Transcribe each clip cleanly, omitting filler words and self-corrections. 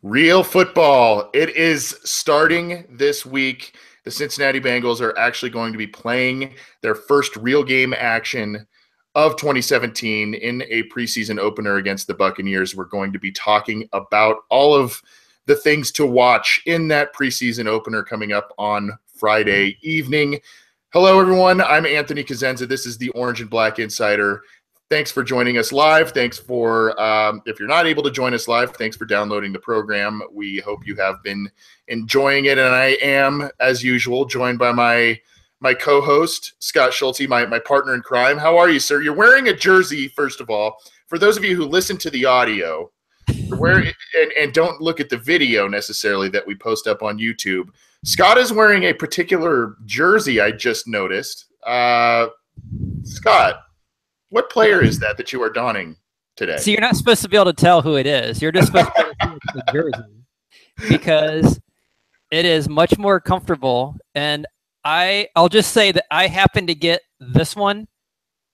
Real football. It is starting this week. The Cincinnati Bengals are actually going to be playing their first real game action of 2017 in a preseason opener against the Buccaneers. We're going to be talking about all of the things to watch in that preseason opener coming up on Friday evening. Hello, everyone. I'm Anthony Cosenza. This is the Orange and Black Insider. Thanks for joining us live. Thanks for, if you're not able to join us live, thanks for downloading the program. We hope you have been enjoying it. And I am, as usual, joined by my co-host, Scott Schulte, my partner in crime. How are you, sir? You're wearing a jersey, first of all. For those of you who listen to the audio and don't look at the video necessarily that we post up on YouTube, Scott is wearing a particular jersey I just noticed. Scott, what player is that you are donning today? So you're not supposed to be able to tell who it is. You're just supposed to be able to see it's the jersey because it is much more comfortable. And I'll just say that I happened to get this one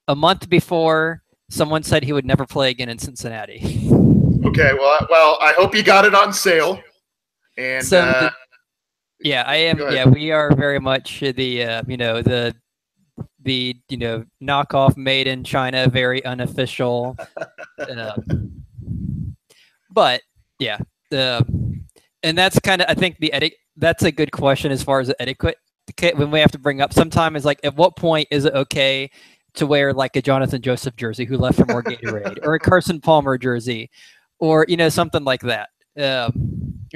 a month before someone said he would never play again in Cincinnati. Okay, well, I hope you got it on sale. And so yeah, I am. Yeah, we are very much the knockoff made in China, very unofficial. But yeah, and that's kind of, I think that's a good question as far as the etiquette when we have to bring up. Sometimes it's like, at what point is it okay to wear like a Jonathan Joseph jersey who left for more Gatorade, or a Carson Palmer jersey, or something like that. I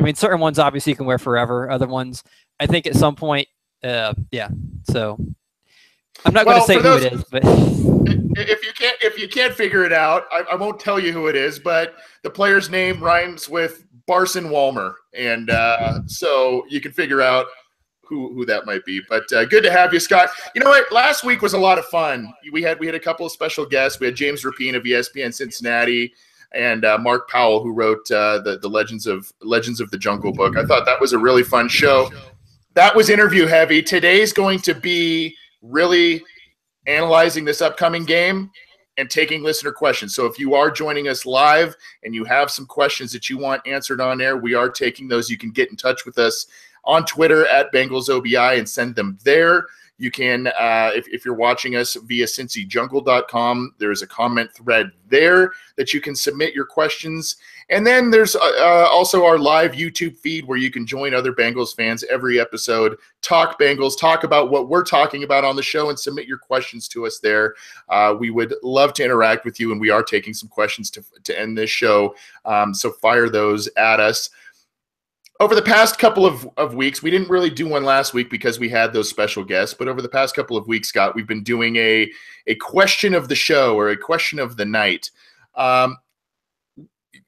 mean, certain ones obviously you can wear forever. Other ones, I think at some point, yeah. So I'm not going to say who it is, but if you can't figure it out, I won't tell you who it is. But the player's name rhymes with Barson Walmer, and so you can figure out who that might be. But good to have you, Scott. You know what? Last week was a lot of fun. We had a couple of special guests. We had James Rapien of ESPN Cincinnati, and Mark Powell, who wrote the Legends of the Jungle book. I thought that was a really fun show. That was interview heavy. Today's going to be really analyzing this upcoming game and taking listener questions. So if you are joining us live and you have some questions that you want answered on air, we are taking those. You can get in touch with us on Twitter at BengalsOBI and send them there. You can, if you're watching us via cincyjungle.com, there's a comment thread there that you can submit your questions. And then there's also our live YouTube feed where you can join other Bengals fans every episode, talk Bengals, talk about what we're talking about on the show, and submit your questions to us there. We would love to interact with you, and we are taking some questions to end this show. So fire those at us. Over the past couple of weeks, we didn't really do one last week because we had those special guests, but over the past couple of weeks, Scott, we've been doing a question of the show, or a question of the night.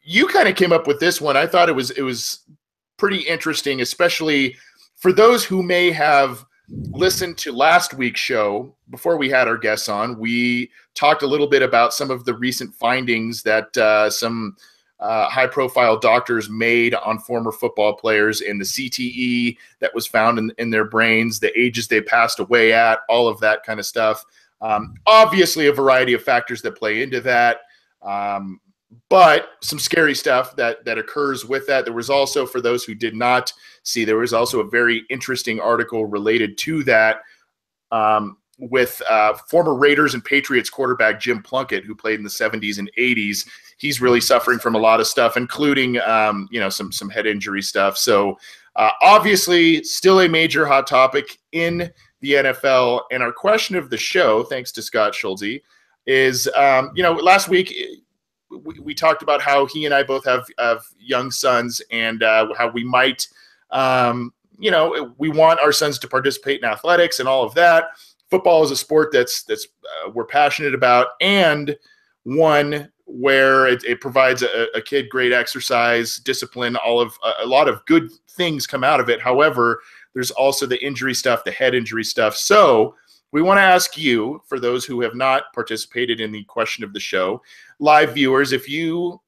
You kind of came up with this one. I thought it was pretty interesting, especially for those who may have listened to last week's show. Before we had our guests on, we talked a little bit about some of the recent findings that some high-profile doctors made on former football players, and the CTE that was found in their brains, the ages they passed away at, all of that kind of stuff. Obviously, a variety of factors that play into that, but some scary stuff that occurs with that. There was also, for those who did not see, there was also a very interesting article related to that with former Raiders and Patriots quarterback Jim Plunkett, who played in the 70s and 80s. He's really suffering from a lot of stuff, including some head injury stuff. So obviously still a major hot topic in the NFL. And our question of the show, thanks to Scott Schulte, is last week we talked about how he and I both have young sons, and how we might we want our sons to participate in athletics and all of that. Football is a sport that's we're passionate about, and one where it provides a kid great exercise, discipline, a lot of good things come out of it. However, there's also the injury stuff, the head injury stuff. So we want to ask you, for those who have not participated in the question of the show, live viewers, if you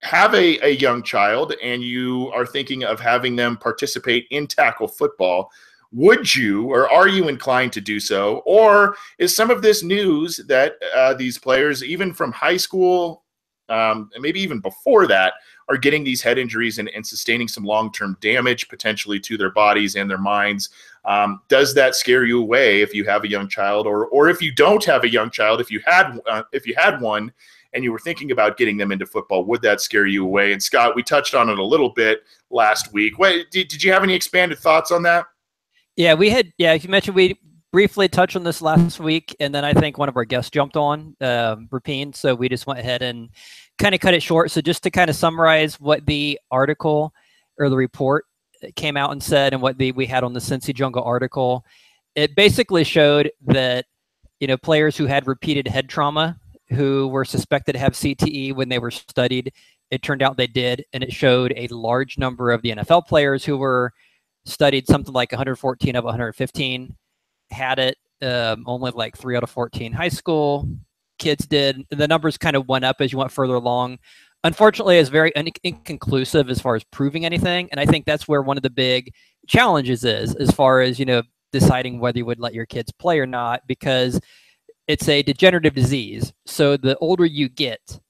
have a young child and you are thinking of having them participate in tackle football, would you, or are you inclined to do so? Or is some of this news that these players, even from high school and maybe even before that, are getting these head injuries and sustaining some long-term damage potentially to their bodies and their minds. Does that scare you away if you have a young child, or if you don't have a young child, if you had one and you were thinking about getting them into football, would that scare you away? And Scott, we touched on it a little bit last week. Did you have any expanded thoughts on that? Yeah, we had. Yeah, you mentioned we briefly touched on this last week, and then I think one of our guests jumped on, Rapine, so we just went ahead and kind of cut it short. So just to kind of summarize what the article or the report came out and said, and what we had on the Cincy Jungle article, it basically showed that, players who had repeated head trauma, who were suspected to have CTE when they were studied, it turned out they did, and it showed a large number of the NFL players who were studied, something like 114 of 115 had it. Only like 3 out of 14 high school kids did. The numbers kind of went up as you went further along. Unfortunately, it's very inconclusive as far as proving anything, and I think that's where one of the big challenges is, as far as deciding whether you would let your kids play or not, because it's a degenerative disease. So the older you get,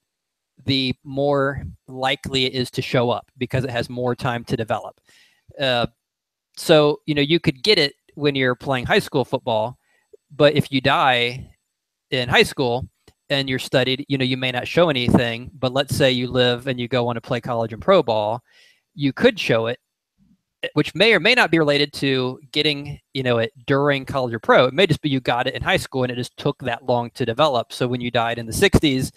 the more likely it is to show up because it has more time to develop. So you could get it when you're playing high school football, but if you die in high school and you're studied, you may not show anything. But let's say you live and you go on to play college and pro ball, you could show it, which may or may not be related to getting it during college or pro. It may just be you got it in high school and it just took that long to develop. So when you died in the 60s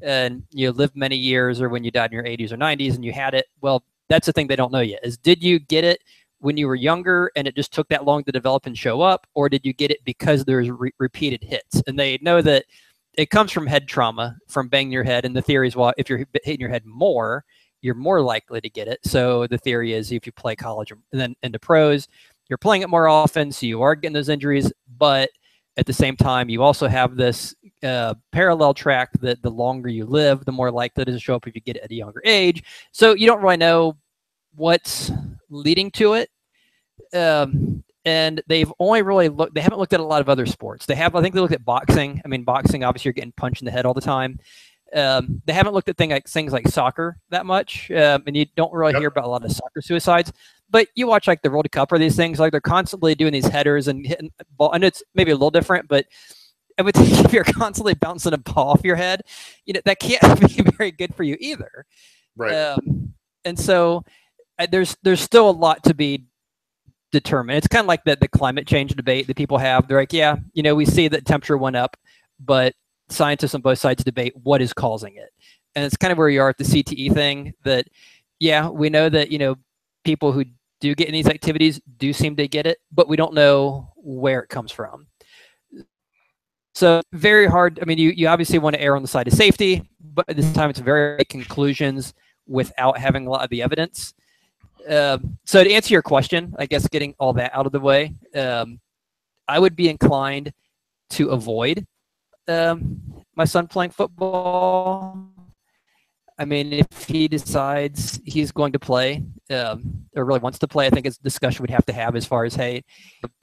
and you lived many years, or when you died in your 80s or 90s and you had it, well, that's the thing they don't know yet, is did you get it when you were younger and it just took that long to develop and show up, or did you get it because there's repeated hits? And they know that it comes from head trauma, from banging your head. And the theory is, well, if you're hitting your head more, you're more likely to get it. So the theory is, if you play college and then into pros, you're playing it more often, so you are getting those injuries. But at the same time, you also have this parallel track that the longer you live, the more likely it is to show up if you get it at a younger age. So you don't really know what's leading to it. And they've only really they haven't looked at a lot of other sports. I think they looked at boxing. I mean, boxing, obviously you're getting punched in the head all the time. They haven't looked at things like soccer that much. And you don't really hear about a lot of soccer suicides, but you watch like the World Cup or these things, like they're constantly doing these headers and hitting ball. And it's maybe a little different, but I would think if you're constantly bouncing a ball off your head, that can't be very good for you either. Right. And so there's still a lot to be determined. It's kind of like the climate change debate that people have. They're like, yeah, we see that temperature went up, but scientists on both sides debate what is causing it. And it's kind of where you are at the CTE thing, that, yeah, we know that, people who do get in these activities do seem to get it, but we don't know where it comes from. So very hard. I mean, you obviously want to err on the side of safety, but at this time it's very conclusions without having a lot of the evidence. So to answer your question, I guess getting all that out of the way, I would be inclined to avoid my son playing football. I mean, if he decides he's going to play or really wants to play, I think it's a discussion we'd have to have as far as, hey,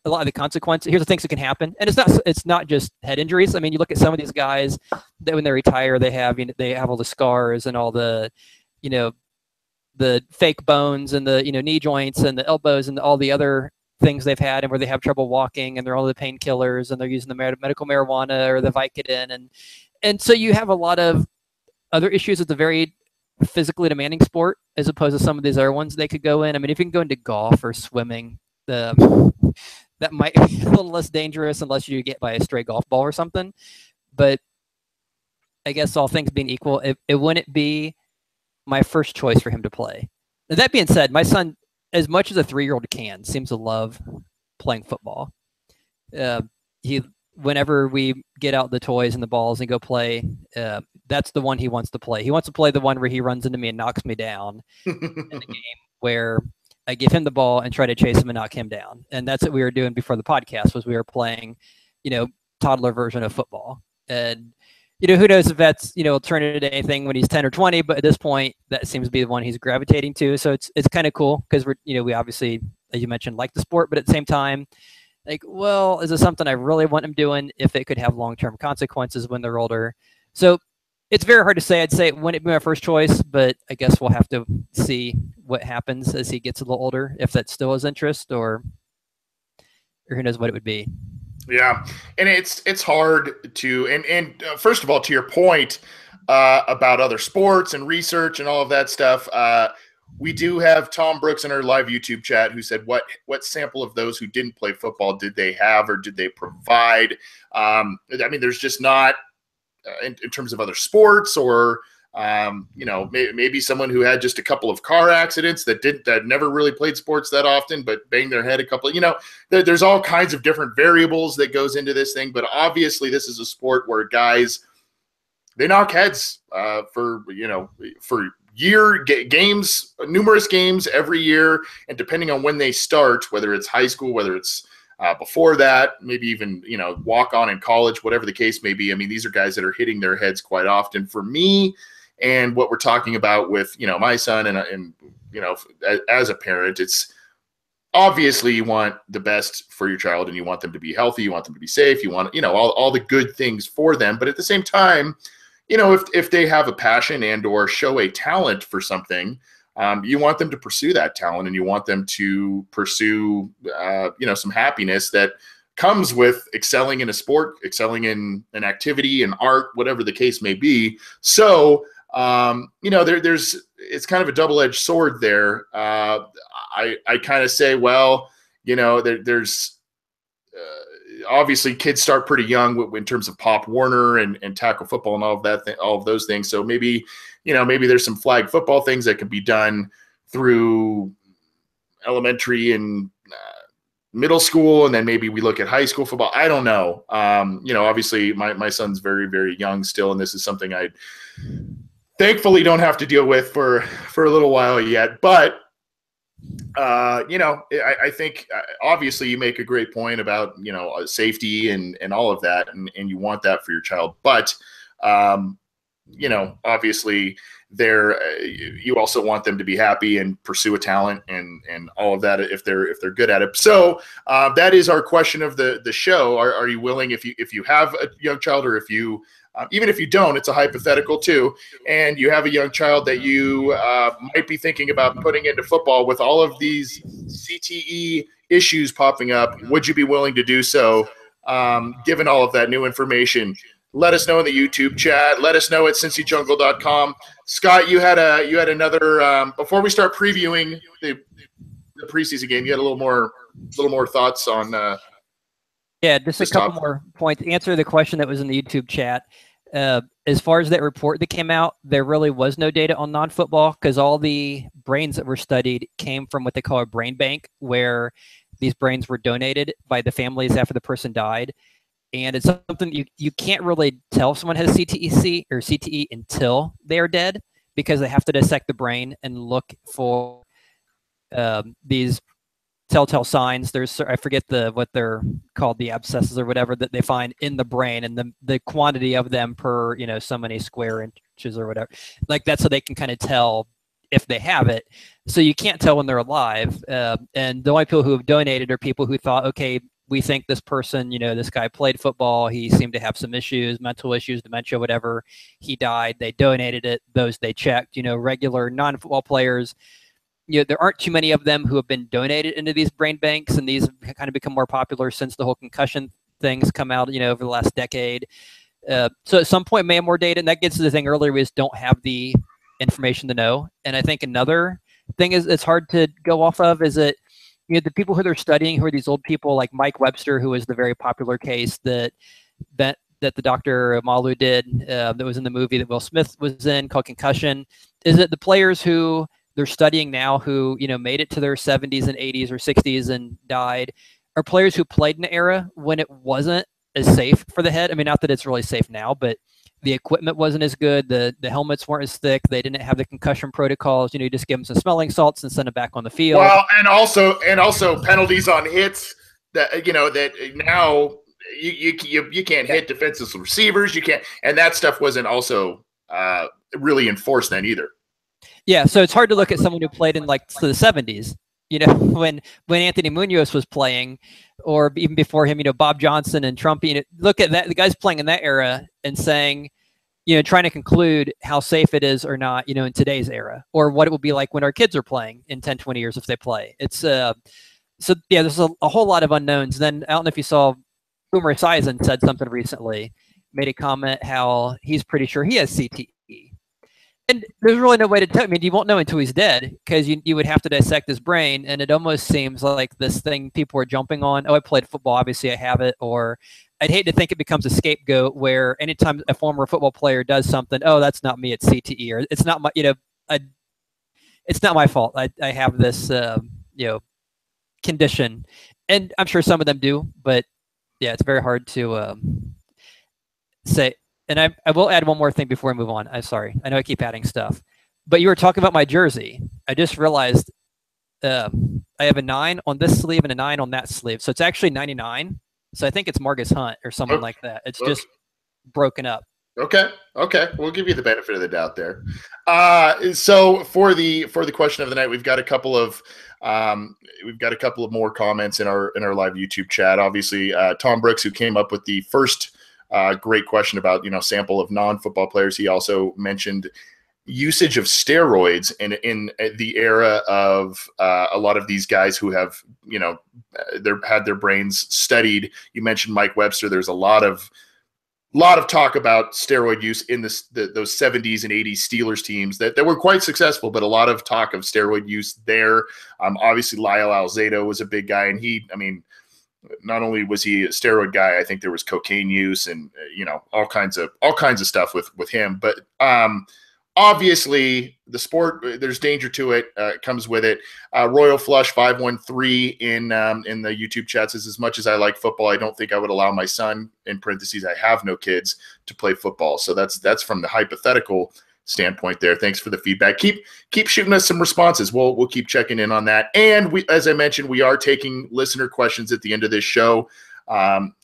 a lot of the consequences. Here's the things that can happen, and it's not just head injuries. I mean, you look at some of these guys that when they retire, they have all the scars and all the the fake bones and the knee joints and the elbows and all the other things they've had, and where they have trouble walking, and they're all the painkillers and they're using the medical marijuana or the Vicodin, and so you have a lot of other issues. It's a very physically demanding sport as opposed to some of these other ones they could go in. I mean, if you can go into golf or swimming, that might be a little less dangerous unless you get by a stray golf ball or something. But I guess all things being equal, it wouldn't be my first choice for him to play. Now, that being said, my son, as much as a 3-year-old can, seems to love playing football. Whenever we get out the toys and the balls and go play, that's the one he wants to play. He wants to play the one where he runs into me and knocks me down in the game, where I give him the ball and try to chase him and knock him down. And that's what we were doing before the podcast, was we were playing, toddler version of football. And who knows if that's, turn into anything when he's 10 or 20, but at this point, that seems to be the one he's gravitating to. So it's kind of cool because we obviously, as you mentioned, like the sport, but at the same time, like, well, is this something I really want him doing if it could have long-term consequences when they're older? So it's very hard to say. I'd say it wouldn't be my first choice, but I guess we'll have to see what happens as he gets a little older, if that's still his interest, or who knows what it would be. Yeah, and it's hard to and first of all, to your point about other sports and research and all of that stuff, we do have Tom Brooks in our live YouTube chat who said what sample of those who didn't play football did they have or did they provide? I mean, there's just not in terms of other sports or maybe someone who had just a couple of car accidents that never really played sports that often, but banged their head a couple. There's all kinds of different variables that goes into this thing. But obviously, this is a sport where guys they knock heads for games, numerous games every year, and depending on when they start, whether it's high school, whether it's before that, maybe even, walk on in college, whatever the case may be. I mean, these are guys that are hitting their heads quite often. For me, and what we're talking about with, my son and as a parent, it's obviously you want the best for your child and you want them to be healthy. You want them to be safe. You want, all the good things for them. But at the same time, if they have a passion and or show a talent for something, you want them to pursue that talent and you want them to pursue, some happiness that comes with excelling in a sport, excelling in an activity, in art, whatever the case may be. So, it's kind of a double-edged sword there. I kind of say, well, there's obviously kids start pretty young in terms of Pop Warner and tackle football and all of that, all of those things. So maybe there's some flag football things that can be done through elementary and middle school, and then maybe we look at high school football. I don't know. Obviously my son's very, very young still, and this is something I thankfully don't have to deal with for a little while yet. But I think obviously you make a great point about safety and all of that, and you want that for your child. But obviously you also want them to be happy and pursue a talent and all of that if they're good at it. So that is our question of the show. Are you willing, if you have a young child, or if you even if you don't, it's a hypothetical too, and you have a young child that you might be thinking about putting into football with all of these CTE issues popping up, would you be willing to do so given all of that new information? Let us know in the YouTube chat. Let us know at cincyjungle.com. Scott, you had another before we start previewing the preseason game, you had a little more thoughts on yeah, just a couple more points. Answer the question that was in the YouTube chat. As far as that report that came out, there really was no data on non-football because all the brains that were studied came from what they call a brain bank, where these brains were donated by the families after the person died. And it's something you can't really tell if someone has CTE or CTE until they are dead, because they have to dissect the brain and look for these telltale signs. I forget what they're called, the abscesses or whatever, that they find in the brain, and the quantity of them per so many square inches or whatever. Like that's so they can kind of tell if they have it. So you can't tell when they're alive. And the only people who have donated are people who thought, okay, we think this person, this guy played football. He seemed to have some issues, mental issues, dementia, whatever. He died. They donated it. Those they checked. Regular non-football players, there aren't too many of them who have been donated into these brain banks, and these have kind of become more popular since the whole concussion things come out, over the last decade. So at some point, may have more data, and that gets to the thing earlier, we just don't have the information to know. And I think another thing is it's hard to go off of is that the people who they're studying, who are these old people like Mike Webster, who was the very popular case that the Dr. Malu did, that was in the movie that Will Smith was in called Concussion, is that the players who they're studying now who, made it to their 70s and 80s or 60s and died are players who played in an era when it wasn't as safe for the head. I mean, not that it's really safe now, but the equipment wasn't as good. The helmets weren't as thick. They didn't have the concussion protocols. You just give them some smelling salts and send them back on the field. Well, and also penalties on hits that that now you can't hit defensive receivers. You can't, and that stuff wasn't also really enforced then either. Yeah, so it's hard to look at someone who played in like the 70s. When Anthony Munoz was playing, or even before him, Bob Johnson and Trump. Look at that, the guys playing in that era and saying, trying to conclude how safe it is or not, in today's era, or what it will be like when our kids are playing in 10, 20 years if they play. It's so yeah, there's a whole lot of unknowns. Then I don't know if you saw Boomer Esiason said something recently, made a comment how he's pretty sure he has CTE. And there's really no way to tell. I mean, you won't know until he's dead, because you would have to dissect his brain. And it almost seems like this thing people are jumping on. Oh, I played football. Obviously, I have it. Or I'd hate to think it becomes a scapegoat where anytime a former football player does something, oh, that's not me. It's CTE, or it's not my, it's not my fault. I have this, condition. And I'm sure some of them do, but yeah, it's very hard to say. And I will add one more thing before I move on. I'm sorry. I know I keep adding stuff. But you were talking about my jersey. I just realized I have a 9 on this sleeve and a 9 on that sleeve. So it's actually 99. So I think it's Marcus Hunt or someone like that. It's just broken up. Okay. We'll give you the benefit of the doubt there. So for the question of the night, we've got a couple of more comments in our live YouTube chat. Obviously, Tom Brooks, who came up with the first great question about, sample of non-football players. He also mentioned usage of steroids in the era of a lot of these guys who have, had their brains studied. You mentioned Mike Webster. There's a lot of talk about steroid use in those 70s and 80s Steelers teams that were quite successful, but a lot of talk of steroid use there. Obviously, Lyle Alzado was a big guy, and not only was he a steroid guy, I think there was cocaine use and all kinds of stuff with him. But obviously, the sport, there's danger to it. Comes with it. Royal Flush 513 in the YouTube chat says, as much as I like football, I don't think I would allow my son, in parentheses, I have no kids, to play football. So that's from the hypothetical standpoint there. Thanks for the feedback. Keep shooting us some responses. We'll keep checking in on that. And we, as I mentioned, we are taking listener questions at the end of this show.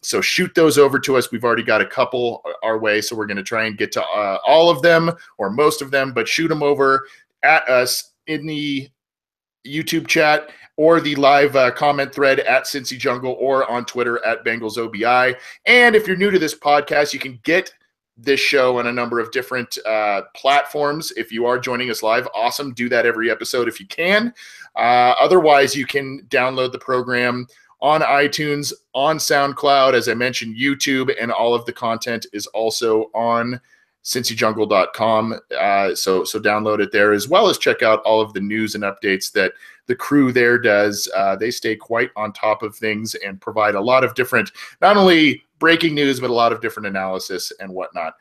So shoot those over to us. We've already got a couple our way, so we're going to try and get to all of them or most of them, but shoot them over at us in the YouTube chat or the live comment thread at Cincy Jungle or on Twitter at Bengals OBI. And if you're new to this podcast, you can get this show on a number of different platforms. If you are joining us live, awesome. Do that every episode if you can. Otherwise, you can download the program on iTunes, on SoundCloud, as I mentioned, YouTube, and all of the content is also on cincyjungle.com. So download it there, as well as check out all of the news and updates that the crew there does. They stay quite on top of things and provide a lot of different, not only breaking news, but a lot of different analysis and whatnot.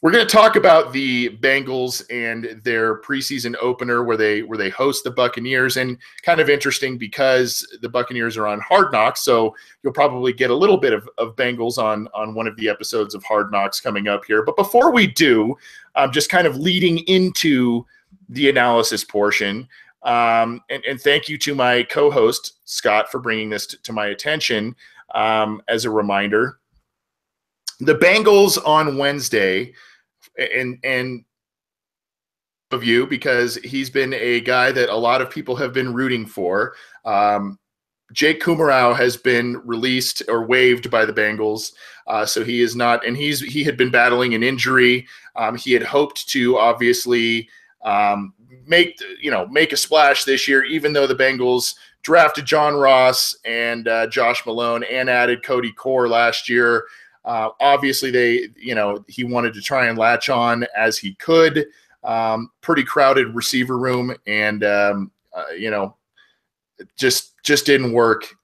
We're going to talk about the Bengals and their preseason opener where they host the Buccaneers, and kind of interesting because the Buccaneers are on Hard Knocks, so you'll probably get a little bit of Bengals on one of the episodes of Hard Knocks coming up here. But before we do, just kind of leading into the analysis portion, and thank you to my co-host, Scott, for bringing this to my attention. As a reminder, the Bengals on Wednesday, and of you, because he's been a guy that a lot of people have been rooting for. Jake Kumerow has been released or waived by the Bengals, so he is not, and he had been battling an injury. He had hoped to obviously make a splash this year, even though the Bengals drafted John Ross and Josh Malone and added Cody Core last year. Obviously, he wanted to try and latch on as he could. Pretty crowded receiver room, and just didn't work.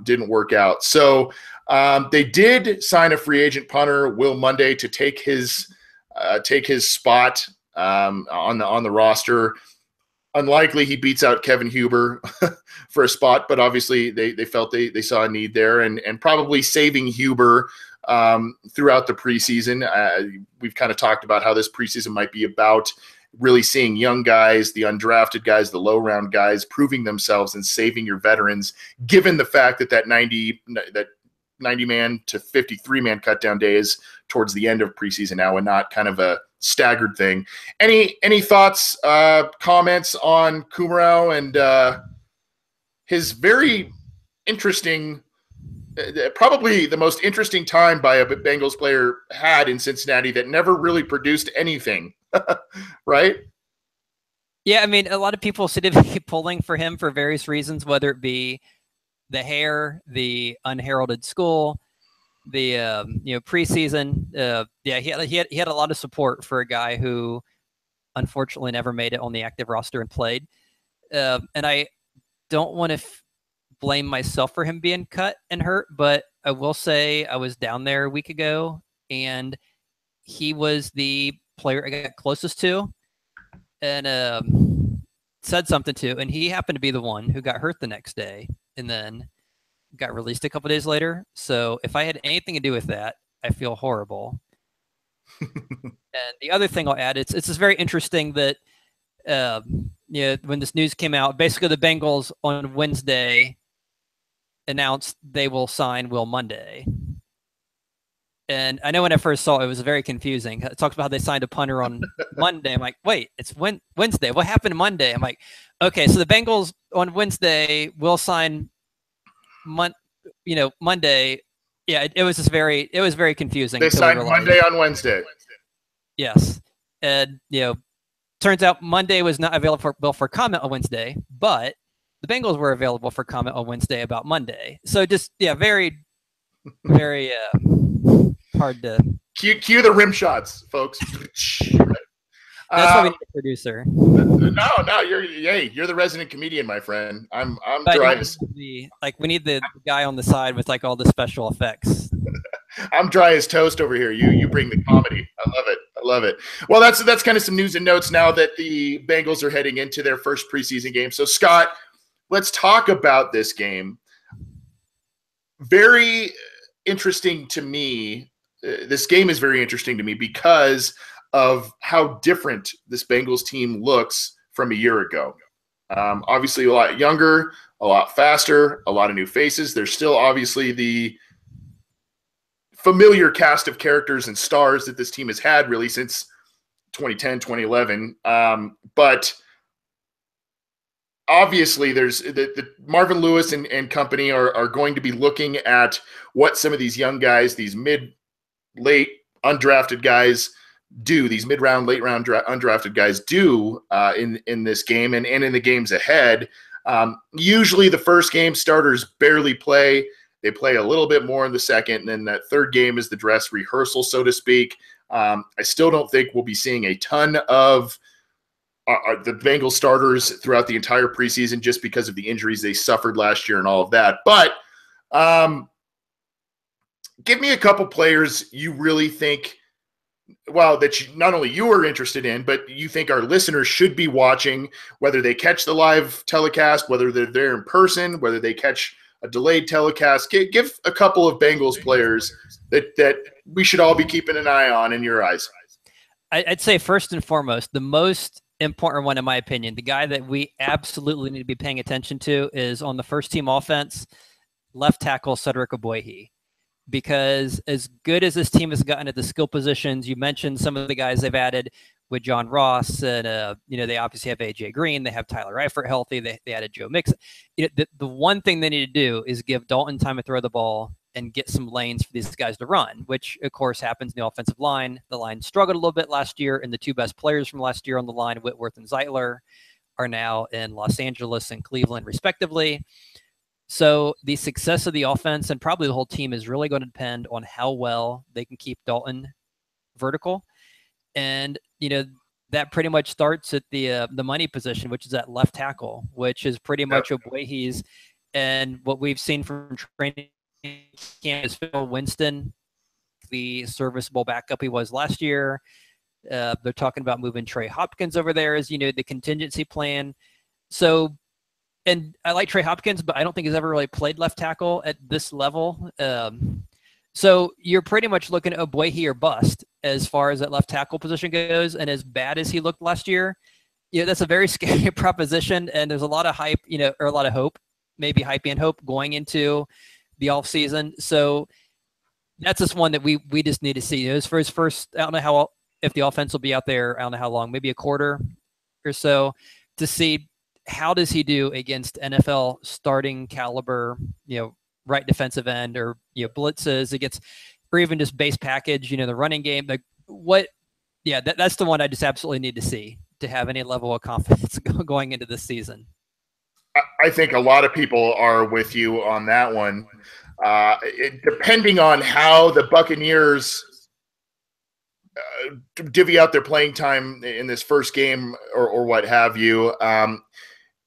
Didn't work out. So they did sign a free agent punter, Will Monday, to take his spot on the roster. Unlikely he beats out Kevin Huber for a spot, but obviously they felt they saw a need there, and probably saving Huber throughout the preseason. We've kind of talked about how this preseason might be about really seeing young guys, the undrafted guys, the low round guys, proving themselves and saving your veterans, given the fact that 90 man to 53 man cut down day is towards the end of preseason now and not kind of a staggered thing. Any thoughts, comments on Kumerow and his very interesting probably the most interesting time by a Bengals player had in Cincinnati that never really produced anything, right? Yeah, I mean, a lot of people seem to be pulling for him for various reasons, whether it be the hair, the unheralded school, the preseason. Yeah, he had a lot of support for a guy who unfortunately never made it on the active roster and played. And I don't want to blame myself for him being cut and hurt, but I will say I was down there a week ago, and he was the player I got closest to, and said something to, and he happened to be the one who got hurt the next day, and then got released a couple days later. So if I had anything to do with that, I feel horrible. And the other thing I'll add, it's just very interesting that when this news came out, basically the Bengals on Wednesday announced they will sign Will Monday. And I know when I first saw it, it was very confusing. It talks about how they signed a punter on Monday. I'm like, wait, it's Wednesday. What happened Monday? I'm like, okay, so the Bengals on Wednesday will sign Monday. Yeah, it was very confusing. They signed Monday on Wednesday. Yes. And, turns out Monday was not available for comment on Wednesday, but the Bengals were available for comment on Wednesday about Monday. So just, very, very hard to cue the rim shots, folks. That's why we need a producer. No, you're the resident comedian, my friend. I'm dry. We need the guy on the side with all the special effects. I'm dry as toast over here. You bring the comedy. I love it. Well, that's kind of some news and notes now that the Bengals are heading into their first preseason game. So Scott, let's talk about this game. Very interesting to me. This game is very interesting to me because of how different this Bengals team looks from a year ago. Obviously a lot younger, a lot faster, a lot of new faces. There's still obviously the familiar cast of characters and stars that this team has had really since 2010, 2011. But obviously there's the Marvin Lewis and company are going to be looking at what some of these young guys, these late undrafted guys do, these mid-round, late-round undrafted guys do in this game and in the games ahead. Usually the first game starters barely play. They play a little bit more in the second, and then that third game is the dress rehearsal, so to speak. I still don't think we'll be seeing a ton of the Bengals starters throughout the entire preseason just because of the injuries they suffered last year and all of that. But give me a couple players you really think, that not only you are interested in, but you think our listeners should be watching, whether they catch the live telecast, whether they're there in person, whether they catch a delayed telecast. Give a couple of Bengals players that we should all be keeping an eye on in your eyes. I'd say first and foremost, the most important one, in my opinion, the guy that we absolutely need to be paying attention to is on the first team offense, left tackle Cedric Ogbuehi. Because as good as this team has gotten at the skill positions, you mentioned some of the guys they've added with John Ross, and they obviously have AJ Green, they have Tyler Eifert healthy, they added Joe Mixon. The one thing they need to do is give Dalton time to throw the ball and get some lanes for these guys to run, which of course happens in the offensive line. The line struggled a little bit last year, and the two best players from last year on the line, Whitworth and Zeitler, are now in Los Angeles and Cleveland, respectively. So the success of the offense and probably the whole team is really going to depend on how well they can keep Dalton vertical. And, that pretty much starts at the money position, which is at left tackle, which is pretty much Ogbuehi's. And what we've seen from training camp is Phil Winston, the serviceable backup he was last year. They're talking about moving Trey Hopkins over there as, the contingency plan. So, and I like Trey Hopkins, but I don't think he's ever really played left tackle at this level. So you're pretty much looking at Ogbuehi or bust as far as that left tackle position goes. And as bad as he looked last year, that's a very scary proposition. And there's a lot of hype, or a lot of hope, maybe hype and hope going into the offseason. So that's just one that we just need to see. For his first, I don't know if the offense will be out there, I don't know how long, maybe a quarter or so, to see how does he do against NFL starting caliber, right defensive end or blitzes. It gets, or even just base package. The running game. Like what? Yeah, that's the one I just absolutely need to see to have any level of confidence going into this season. I think a lot of people are with you on that one. Depending on how the Buccaneers divvy out their playing time in this first game or what have you,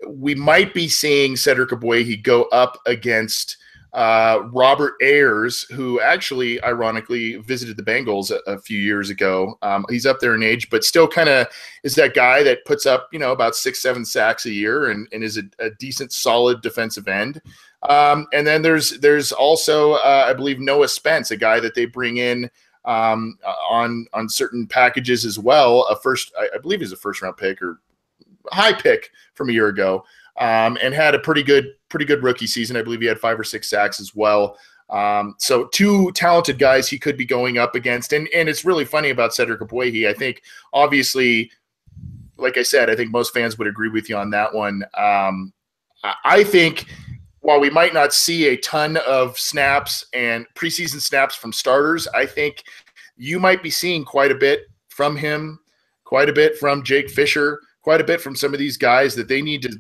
we might be seeing Cedric Ogbuehi go up against Robert Ayers, who actually, ironically, visited the Bengals a few years ago. He's up there in age, but still kind of is that guy that puts up, about 6-7 sacks a year and is a decent, solid defensive end. And then there's also, I believe, Noah Spence, a guy that they bring in on certain packages as well. I believe he's a first-round pick or high pick from a year ago. And had a pretty good rookie season. I believe he had 5 or 6 sacks as well. So 2 talented guys he could be going up against. And it's really funny about Cedric Ogbuehi. I think, obviously, like I said, I think most fans would agree with you on that one. I think while we might not see a ton of snaps and preseason snaps from starters, I think you might be seeing quite a bit from him, quite a bit from Jake Fisher, quite a bit from some of these guys that they need to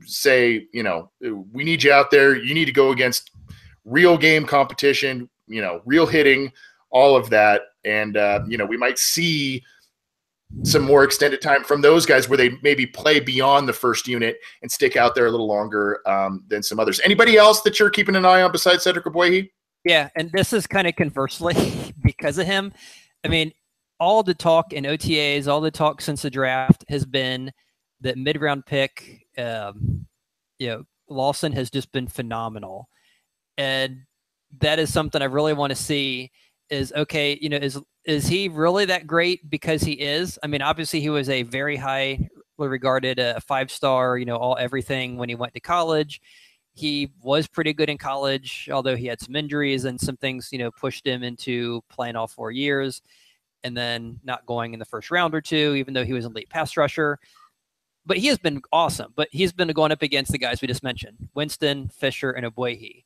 say, we need you out there. You need to go against real game competition, real hitting, all of that. And, we might see some more extended time from those guys where they maybe play beyond the first unit and stick out there a little longer than some others. Anybody else that you're keeping an eye on besides Cedric Ogbuehi? Yeah, and this is kind of conversely because of him. I mean, all the talk in OTAs, all the talk since the draft has been that mid-round pick, Lawson has just been phenomenal. And that is something I really want to see is, okay, is he really that great because he is? I mean, obviously he was a very highly regarded, a 5-star, all everything when he went to college. He was pretty good in college, although he had some injuries and some things, pushed him into playing all 4 years and then not going in the first round or two, even though he was an elite pass rusher. But he has been awesome. But he's been going up against the guys we just mentioned, Winston, Fisher, and Ogbuehi.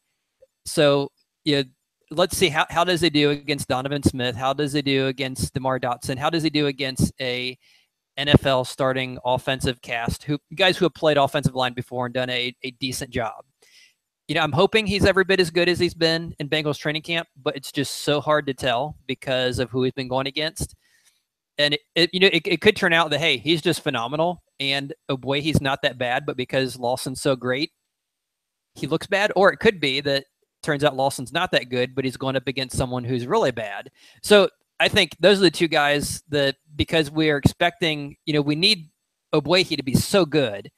So, let's see how does he do against Donovan Smith? How does he do against DeMar Dotson? How does he do against a NFL starting offensive cast, guys who have played offensive line before and done a decent job? I'm hoping he's every bit as good as he's been in Bengals training camp, but it's just so hard to tell because of who he's been going against. And it could turn out that, hey, he's just phenomenal and Ogbuehi's not that bad, but because Lawson's so great, he looks bad. Or it could be that turns out Lawson's not that good, but he's going up against someone who's really bad. So I think those are the 2 guys that, because we are expecting, we need Ogbuehi to be so good,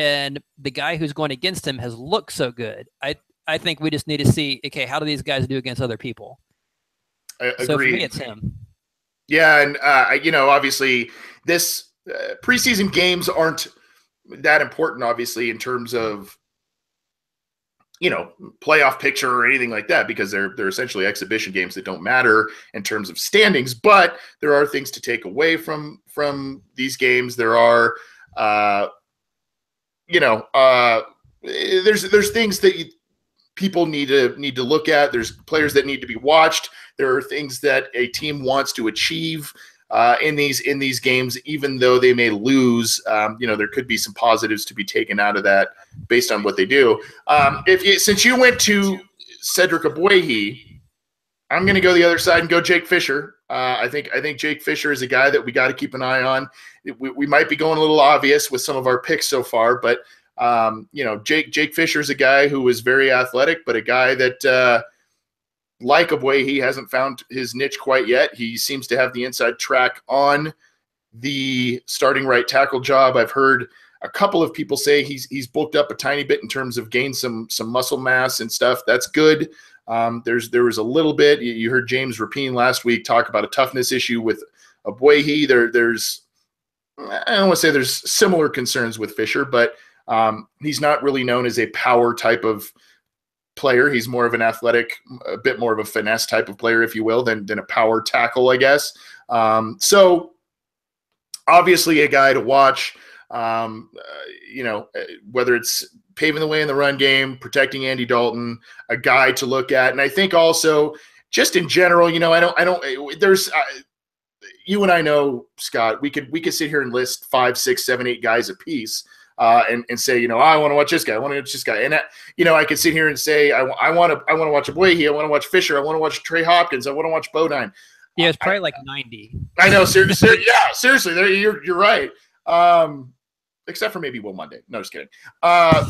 and the guy who's going against him has looked so good. I think we just need to see, okay, how do these guys do against other people? So for me, it's him. Yeah, and obviously this preseason games aren't that important, obviously, in terms of playoff picture or anything like that, because they're essentially exhibition games that don't matter in terms of standings. But there are things to take away from these games. There are, there's things that people need to look at. There's players that need to be watched. There are things that a team wants to achieve in these games, even though they may lose. There could be some positives to be taken out of that based on what they do. Since you went to Cedric Ogbuehi, I'm going to go the other side and go Jake Fisher. I think Jake Fisher is a guy that we got to keep an eye on. We might be going a little obvious with some of our picks so far, but Jake Fisher is a guy who is very athletic, but a guy that like Ogbuehi hasn't found his niche quite yet. He seems to have the inside track on the starting right tackle job. I've heard a couple of people say he's bulked up a tiny bit in terms of gained some muscle mass and stuff. That's good. There was a little bit. You heard James Rapine last week talk about a toughness issue with Ogbuehi. There's I don't want to say there's similar concerns with Fisher, but he's not really known as a power type of player. He's more of an athletic, a bit more of a finesse type of player, if you will, than a power tackle, I guess. So obviously a guy to watch, whether it's paving the way in the run game, protecting Andy Dalton, a guy to look at. And I think also just in general, you know, there's you and I know, Scott, we could sit here and list 5, 6, 7, 8 guys apiece. And say, you know, I want to watch this guy. I want to watch this guy. And, you know, I could sit here and say, I want to watch Abuehi. I want to watch Fisher. I want to watch Trey Hopkins. I want to watch Bodine. Yeah, it's probably like 90. I know. Seriously. You're right. Except for maybe Will Monday. No, just kidding. But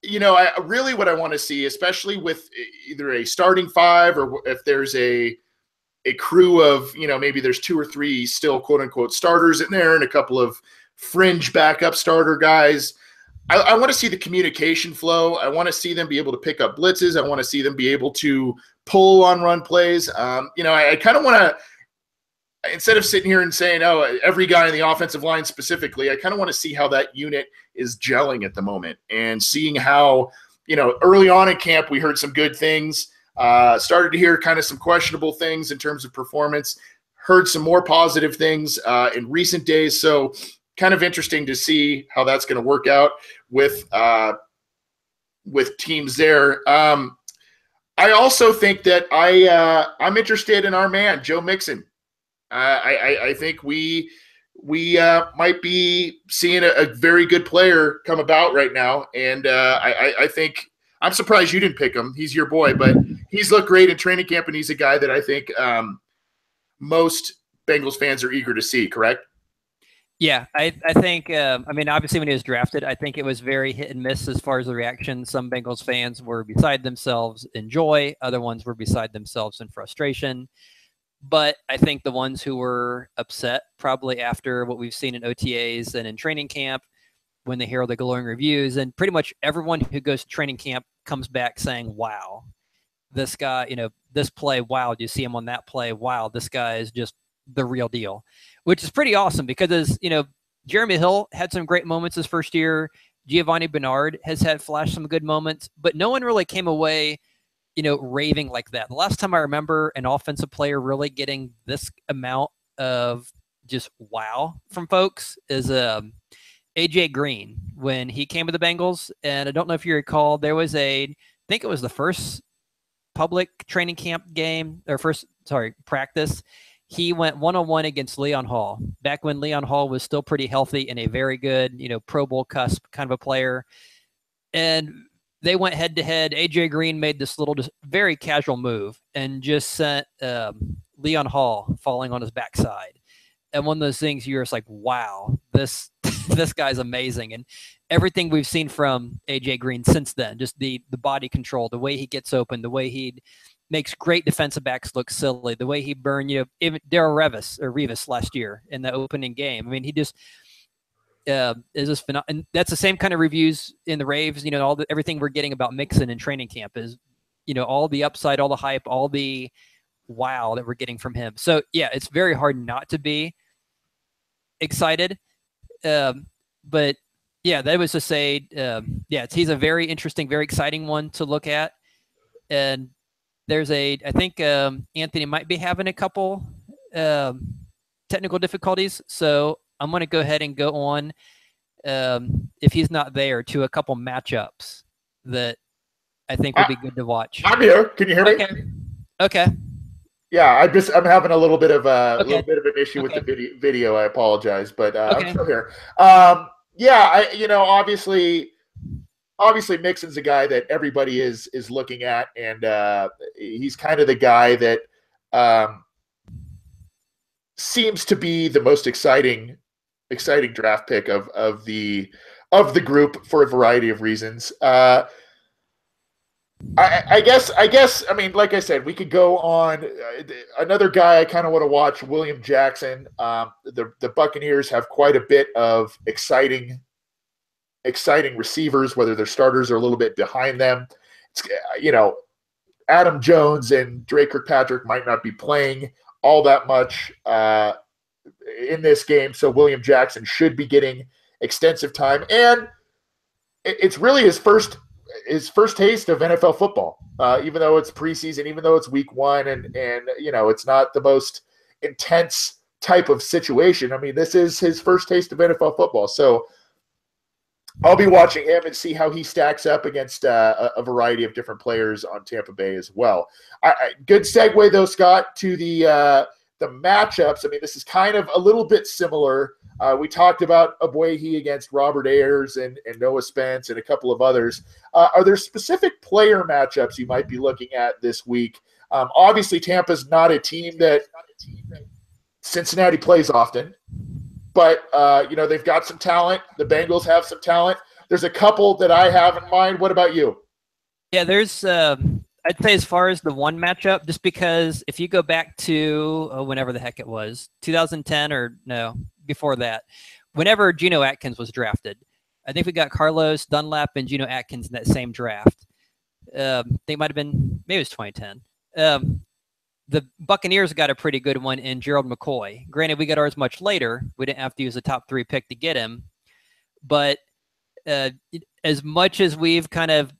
you know, what I want to see, especially with either a starting 5 or if there's a crew of, you know, maybe there's 2 or 3 still quote unquote starters in there and a couple of fringe backup starter guys. I want to see the communication flow. I want to see them be able to pick up blitzes. I want to see them be able to pull on run plays. You know, I kind of want to, instead of sitting here and saying, oh, every guy in the offensive line specifically, I kind of want to see how that unit is gelling at the moment and seeing how, you know, early on in camp, we heard some good things. Started to hear kind of some questionable things in terms of performance, heard some more positive things in recent days. So kind of interesting to see how that's going to work out with teams there. I also think that I'm interested in our man, Joe Mixon. I think we might be seeing a very good player come about right now. And I think I'm surprised you didn't pick him. He's your boy, but he's looked great in training camp, and he's a guy that I think most Bengals fans are eager to see, correct? Yeah, I think, I mean, obviously when he was drafted, I think it was very hit and miss as far as the reaction. Some Bengals fans were beside themselves in joy. Other ones were beside themselves in frustration. But I think the ones who were upset probably after what we've seen in OTAs and in training camp, when they hear the glowing reviews, and pretty much everyone who goes to training camp comes back saying, wow, this guy, you know, this play, wow, do you see him on that play? Wow, this guy is just the real deal, which is pretty awesome because, as you know, Jeremy Hill had some great moments his first year. Giovanni Bernard has had flashed some good moments, but no one really came away, you know, raving like that. The last time I remember an offensive player really getting this amount of just wow from folks is AJ Green when he came to the Bengals. And I don't know if you recall, there was I think it was the first public training camp game or practice. He went one-on-one against Leon Hall back when Leon Hall was still pretty healthy and a very good, you know, Pro Bowl cusp kind of a player. And they went head to head. AJ Green made this little, just very casual move and just sent Leon Hall falling on his backside. And one of those things you're just like, wow, this guy's amazing. And everything we've seen from AJ Green since then, just the body control, the way he gets open, the way he makes great defensive backs look silly, the way he burned, you know, even Darrell Revis last year in the opening game. I mean, he just is just phenomenal. And that's the same kind of reviews in the raves. You know, everything we're getting about Mixon in training camp is, you know, all the upside, all the hype, all the wow that we're getting from him. So yeah, it's very hard not to be excited. But yeah, that was to say, he's a very interesting, very exciting one to look at. And there's I think Anthony might be having a couple technical difficulties. So I'm going to go ahead and go on, if he's not there, to a couple matchups that I think would be good to watch. I'm here. Can you hear me? Okay. Yeah, I'm having a little bit of an issue with the video. I apologize, but I'm still here. Obviously Mixon's a guy that everybody is looking at, and he's kind of the guy that seems to be the most exciting draft pick of the group for a variety of reasons. I guess, I mean, like I said, we could go on. Another guy I kind of want to watch, William Jackson. The Buccaneers have quite a bit of exciting receivers, whether their starters are a little bit behind them. It's, you know, Adam Jones and Drake Kirkpatrick might not be playing all that much in this game, so William Jackson should be getting extensive time, and it's really his first taste of NFL football, even though it's preseason, even though it's week 1, and you know, it's not the most intense type of situation. I mean, this is his first taste of NFL football. So I'll be watching him and see how he stacks up against a variety of different players on Tampa Bay as well. Good segue though, Scott, to the matchups. I mean, this is kind of a little bit similar. We talked about Abuehi against Robert Ayers and Noah Spence and a couple of others. Are there specific player matchups you might be looking at this week? Obviously, Tampa's not a team that Cincinnati plays often. But, they've got some talent. The Bengals have some talent. There's a couple that I have in mind. What about you? Yeah, there's, I'd say as far as the one matchup, just because if you go back to whenever the heck it was, 2010 or no, before that, whenever Geno Atkins was drafted, I think we got Carlos Dunlap and Geno Atkins in that same draft. They might have been, maybe it was 2010. The Buccaneers got a pretty good one in Gerald McCoy. Granted, we got ours much later. We didn't have to use a top 3 pick to get him. But as much as we've kind of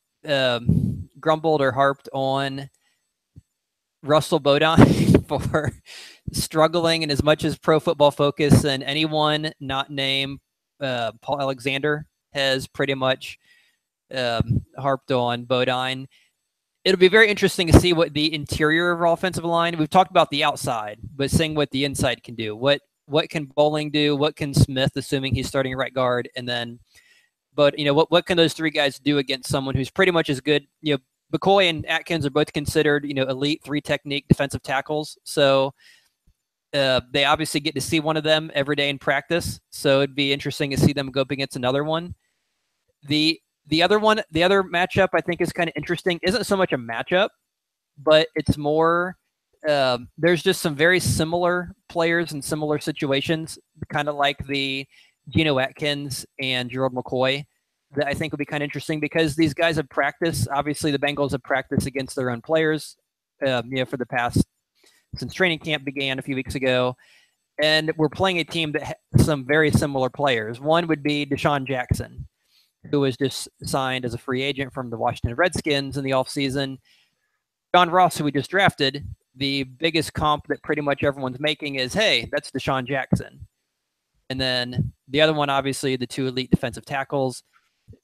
grumbled or harped on Russell Bodine for struggling, and as much as Pro Football Focus and anyone not named Paul Alexander has pretty much harped on Bodine, it'll be very interesting to see what the interior of our offensive line. We've talked about the outside, but seeing what the inside can do. What can Bowling do? What can Smith, assuming he's starting at right guard, and then, but what can those 3 guys do against someone who's pretty much as good? McCoy and Atkins are both considered elite 3 technique defensive tackles. So they obviously get to see one of them every day in practice. So it'd be interesting to see them go up against another one. The other matchup I think is kind of interesting. Isn't so much a matchup, but it's more there's just some very similar players in similar situations, kind of like the Geno Atkins and Gerald McCoy, that I think would be kind of interesting because these guys have practiced. Obviously, the Bengals have practiced against their own players, for the past since training camp began a few weeks ago, and we're playing a team that has some very similar players. One would be Deshaun Jackson, who was just signed as a free agent from the Washington Redskins in the offseason. John Ross, who we just drafted, the biggest comp that pretty much everyone's making is, hey, that's Deshaun Jackson. And then the other one, obviously, the 2 elite defensive tackles,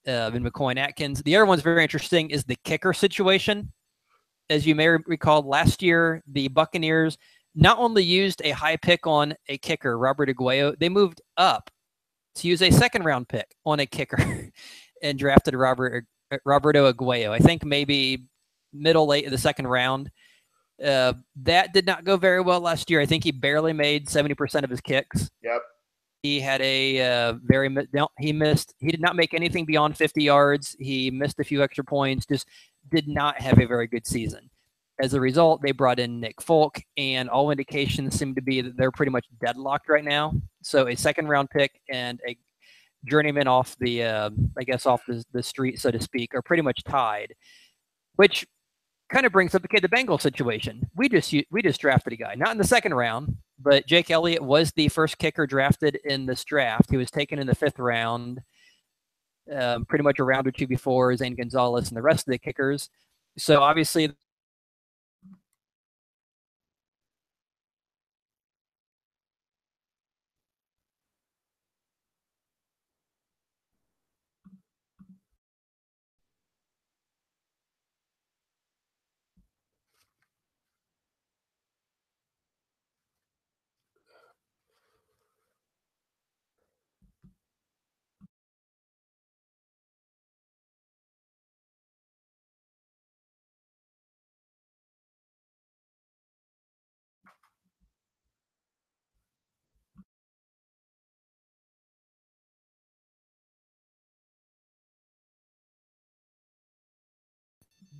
in McCoy and Atkins. The other one's very interesting is the kicker situation. As you may recall, last year, the Buccaneers not only used a high pick on a kicker, Robert Aguayo, they moved up to use a 2nd-round pick on a kicker and drafted Roberto Aguayo. I think maybe late of the 2nd round. That did not go very well last year. I think he barely made 70% of his kicks. Yep. He had a he did not make anything beyond 50 yards. He missed a few extra points, just did not have a very good season. As a result, they brought in Nick Folk, and all indications seem to be that they're pretty much deadlocked right now. So a 2nd-round pick and a journeyman off the, off the street, so to speak, are pretty much tied, which kind of brings up, the Bengals situation. We just drafted a guy, not in the 2nd round, but Jake Elliott was the first kicker drafted in this draft. He was taken in the 5th round, pretty much a round or 2 before Zane Gonzalez and the rest of the kickers. So obviously,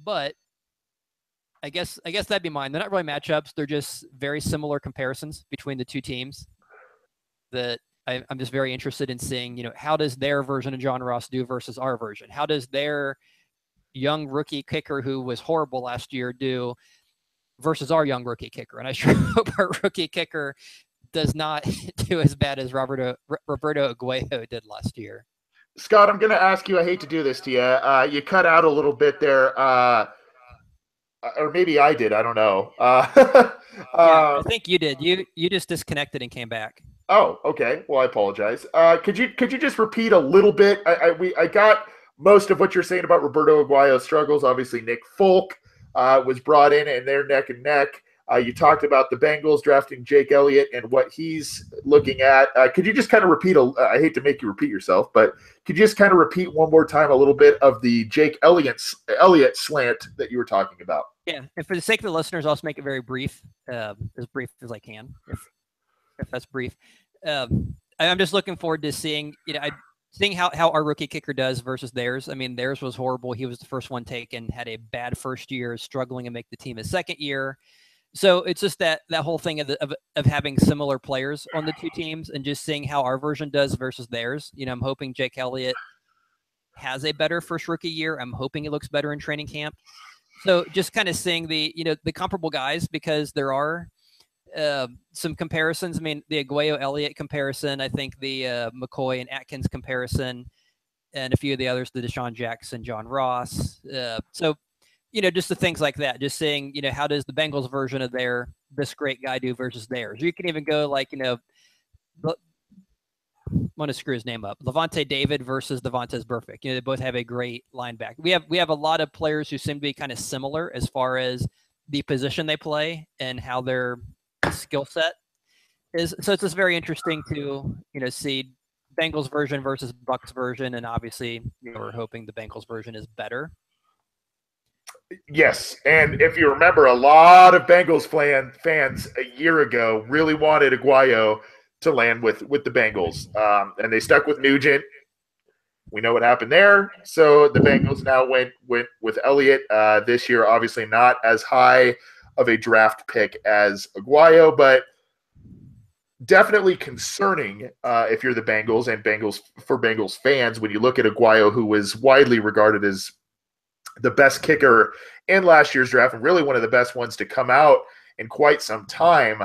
but I guess that'd be mine. They're not really matchups. They're just very similar comparisons between the 2 teams that I'm just very interested in seeing, how does their version of John Ross do versus our version? How does their young rookie kicker who was horrible last year do versus our young rookie kicker? And I sure hope our rookie kicker does not do as bad as Roberto Aguayo did last year. Scott, I'm going to ask you, I hate to do this to you. You cut out a little bit there. Or maybe I did. I don't know. Yeah, I think you did. You just disconnected and came back. Oh, okay. Well, I apologize. Could you just repeat a little bit? I got most of what you're saying about Roberto Aguayo's struggles. Obviously, Nick Folk was brought in, and they're neck and neck. You talked about the Bengals drafting Jake Elliott and what he's looking at. Could you just kind of repeat? I hate to make you repeat yourself, but could you just kind of repeat one more time a little bit of the Jake Elliott slant that you were talking about? Yeah, and for the sake of the listeners, I'll just make it very brief, as brief as I can, if that's brief. I'm just looking forward to seeing, seeing how our rookie kicker does versus theirs. I mean, theirs was horrible. He was the first one taken, had a bad first year, struggling to make the team his second year. So it's just that whole thing of having similar players on the two teams and just seeing how our version does versus theirs. I'm hoping Jake Elliott has a better first rookie year. I'm hoping it looks better in training camp. So just kind of seeing the comparable guys, because there are some comparisons. I mean, the Aguayo-Elliott comparison, I think the McCoy and Atkins comparison, and a few of the others, the Deshaun Jackson, John Ross. So, just the things like that, just seeing, how does the Bengals version of this great guy do versus theirs? You can even go like, I'm going to screw his name up. Levante David versus Devontae Burfict. They both have a great linebacker. We have a lot of players who seem to be kind of similar as far as the position they play and how their skill set is. So it's just very interesting to, see Bengals version versus Bucs version. And obviously, we're hoping the Bengals version is better. Yes, and if you remember, a lot of Bengals fans a year ago really wanted Aguayo to land with the Bengals, and they stuck with Nugent. We know what happened there. So the Bengals now went with Elliott this year. Obviously, not as high of a draft pick as Aguayo, but definitely concerning if you're the Bengals and Bengals fans when you look at Aguayo, who was widely regarded as the best kicker in last year's draft and really one of the best ones to come out in quite some time.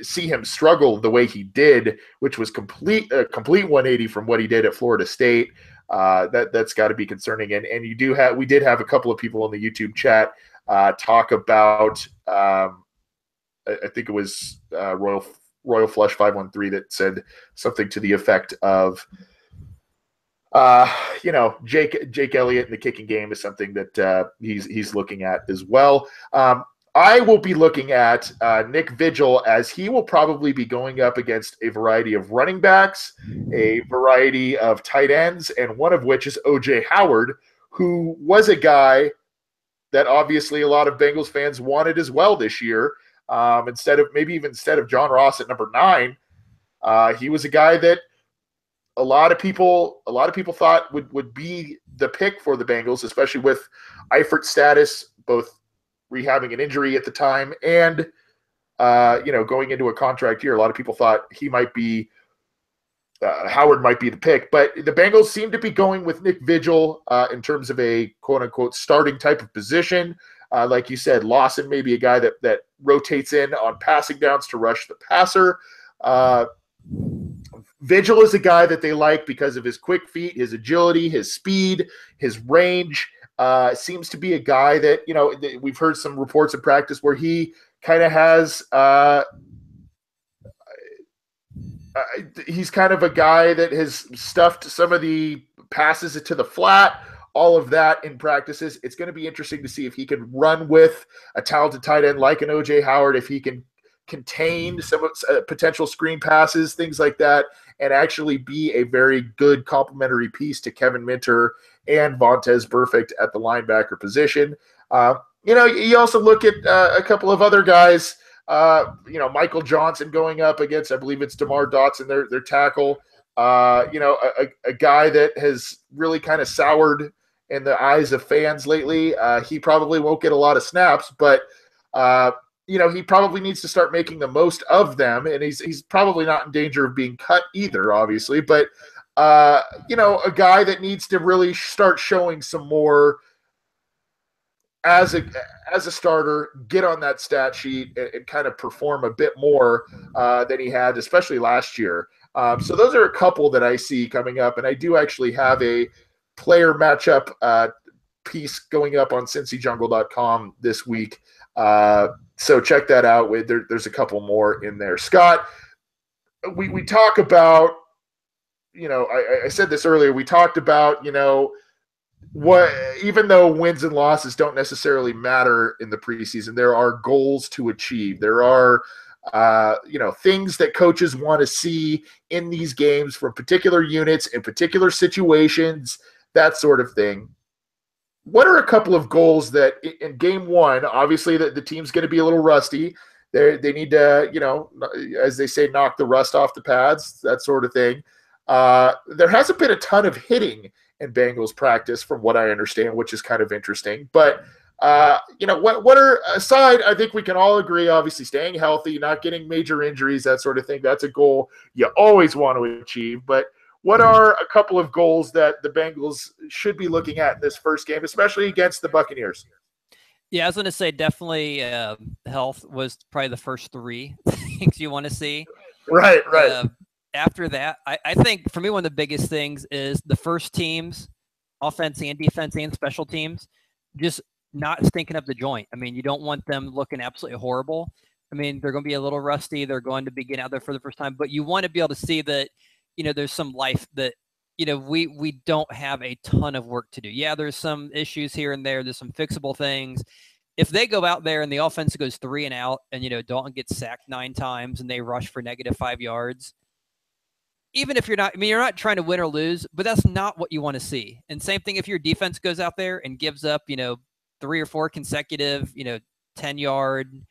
See him struggle the way he did, which was complete 180 from what he did at Florida State. That's got to be concerning. And we did have a couple of people in the YouTube chat talk about I think it was Royal Flush 513 that said something to the effect of Jake Elliott in the kicking game is something that he's looking at as well. I will be looking at Nick Vigil, as he will probably be going up against a variety of running backs, a variety of tight ends, and one of which is O.J. Howard, who was a guy that obviously a lot of Bengals fans wanted as well this year. Instead of John Ross at number 9, he was a guy that a lot of people thought would be the pick for the Bengals, especially with Eifert's status, both rehabbing an injury at the time and going into a contract year. A lot of people thought he might be Howard might be the pick, but the Bengals seem to be going with Nick Vigil in terms of a quote unquote starting type of position. Like you said, Lawson may be a guy that rotates in on passing downs to rush the passer. Vigil is a guy that they like because of his quick feet, his agility, his speed, his range. Seems to be a guy that, we've heard some reports in practice where he kind of has he's kind of a guy that has stuffed some of the passes to the flat, all of that in practices. It's going to be interesting to see if he can run with a talented tight end like an O.J. Howard, if he can contain some potential screen passes, things like that, and actually be a very good complementary piece to Kevin Minter and Vontaze Burfict at the linebacker position. You also look at a couple of other guys, Michael Johnson going up against, I believe it's DeMar Dotson, their tackle, a guy that has really kind of soured in the eyes of fans lately. He probably won't get a lot of snaps, but he probably needs to start making the most of them, and he's probably not in danger of being cut either, obviously. But a guy that needs to really start showing some more as a starter, get on that stat sheet and kind of perform a bit more than he had, especially last year. So those are a couple that I see coming up, and I do actually have a player matchup piece going up on CincyJungle.com this week So check that out. There's a couple more in there. Scott, we talk about, I said this earlier. We talked about, what, even though wins and losses don't necessarily matter in the preseason, there are goals to achieve. There are, things that coaches want to see in these games from particular units in particular situations, that sort of thing. What are a couple of goals that in game one, obviously the team's going to be a little rusty. They need to, as they say, knock the rust off the pads, that sort of thing. There hasn't been a ton of hitting in Bengals practice from what I understand, which is kind of interesting. But, what are aside, I think we can all agree, obviously staying healthy, not getting major injuries, that sort of thing. That's a goal you always want to achieve. But what are a couple of goals that the Bengals should be looking at in this first game, especially against the Buccaneers? Yeah, I was going to say definitely health was probably the first three things you want to see. Right. After that, I think for me, one of the biggest things is the first teams, offense and defense and special teams, just not stinking up the joint. I mean, you don't want them looking absolutely horrible. I mean, they're going to be a little rusty. They're going to be getting out there for the first time, but you want to be able to see that, there's some life that, we don't have a ton of work to do. Yeah, there's some issues here and there. There's some fixable things. If they go out there and the offense goes 3 and out and, Dalton gets sacked 9 times and they rush for -5 yards, even if you're not trying to win or lose, but that's not what you want to see. And same thing if your defense goes out there and gives up, 3 or 4 consecutive, 10-yard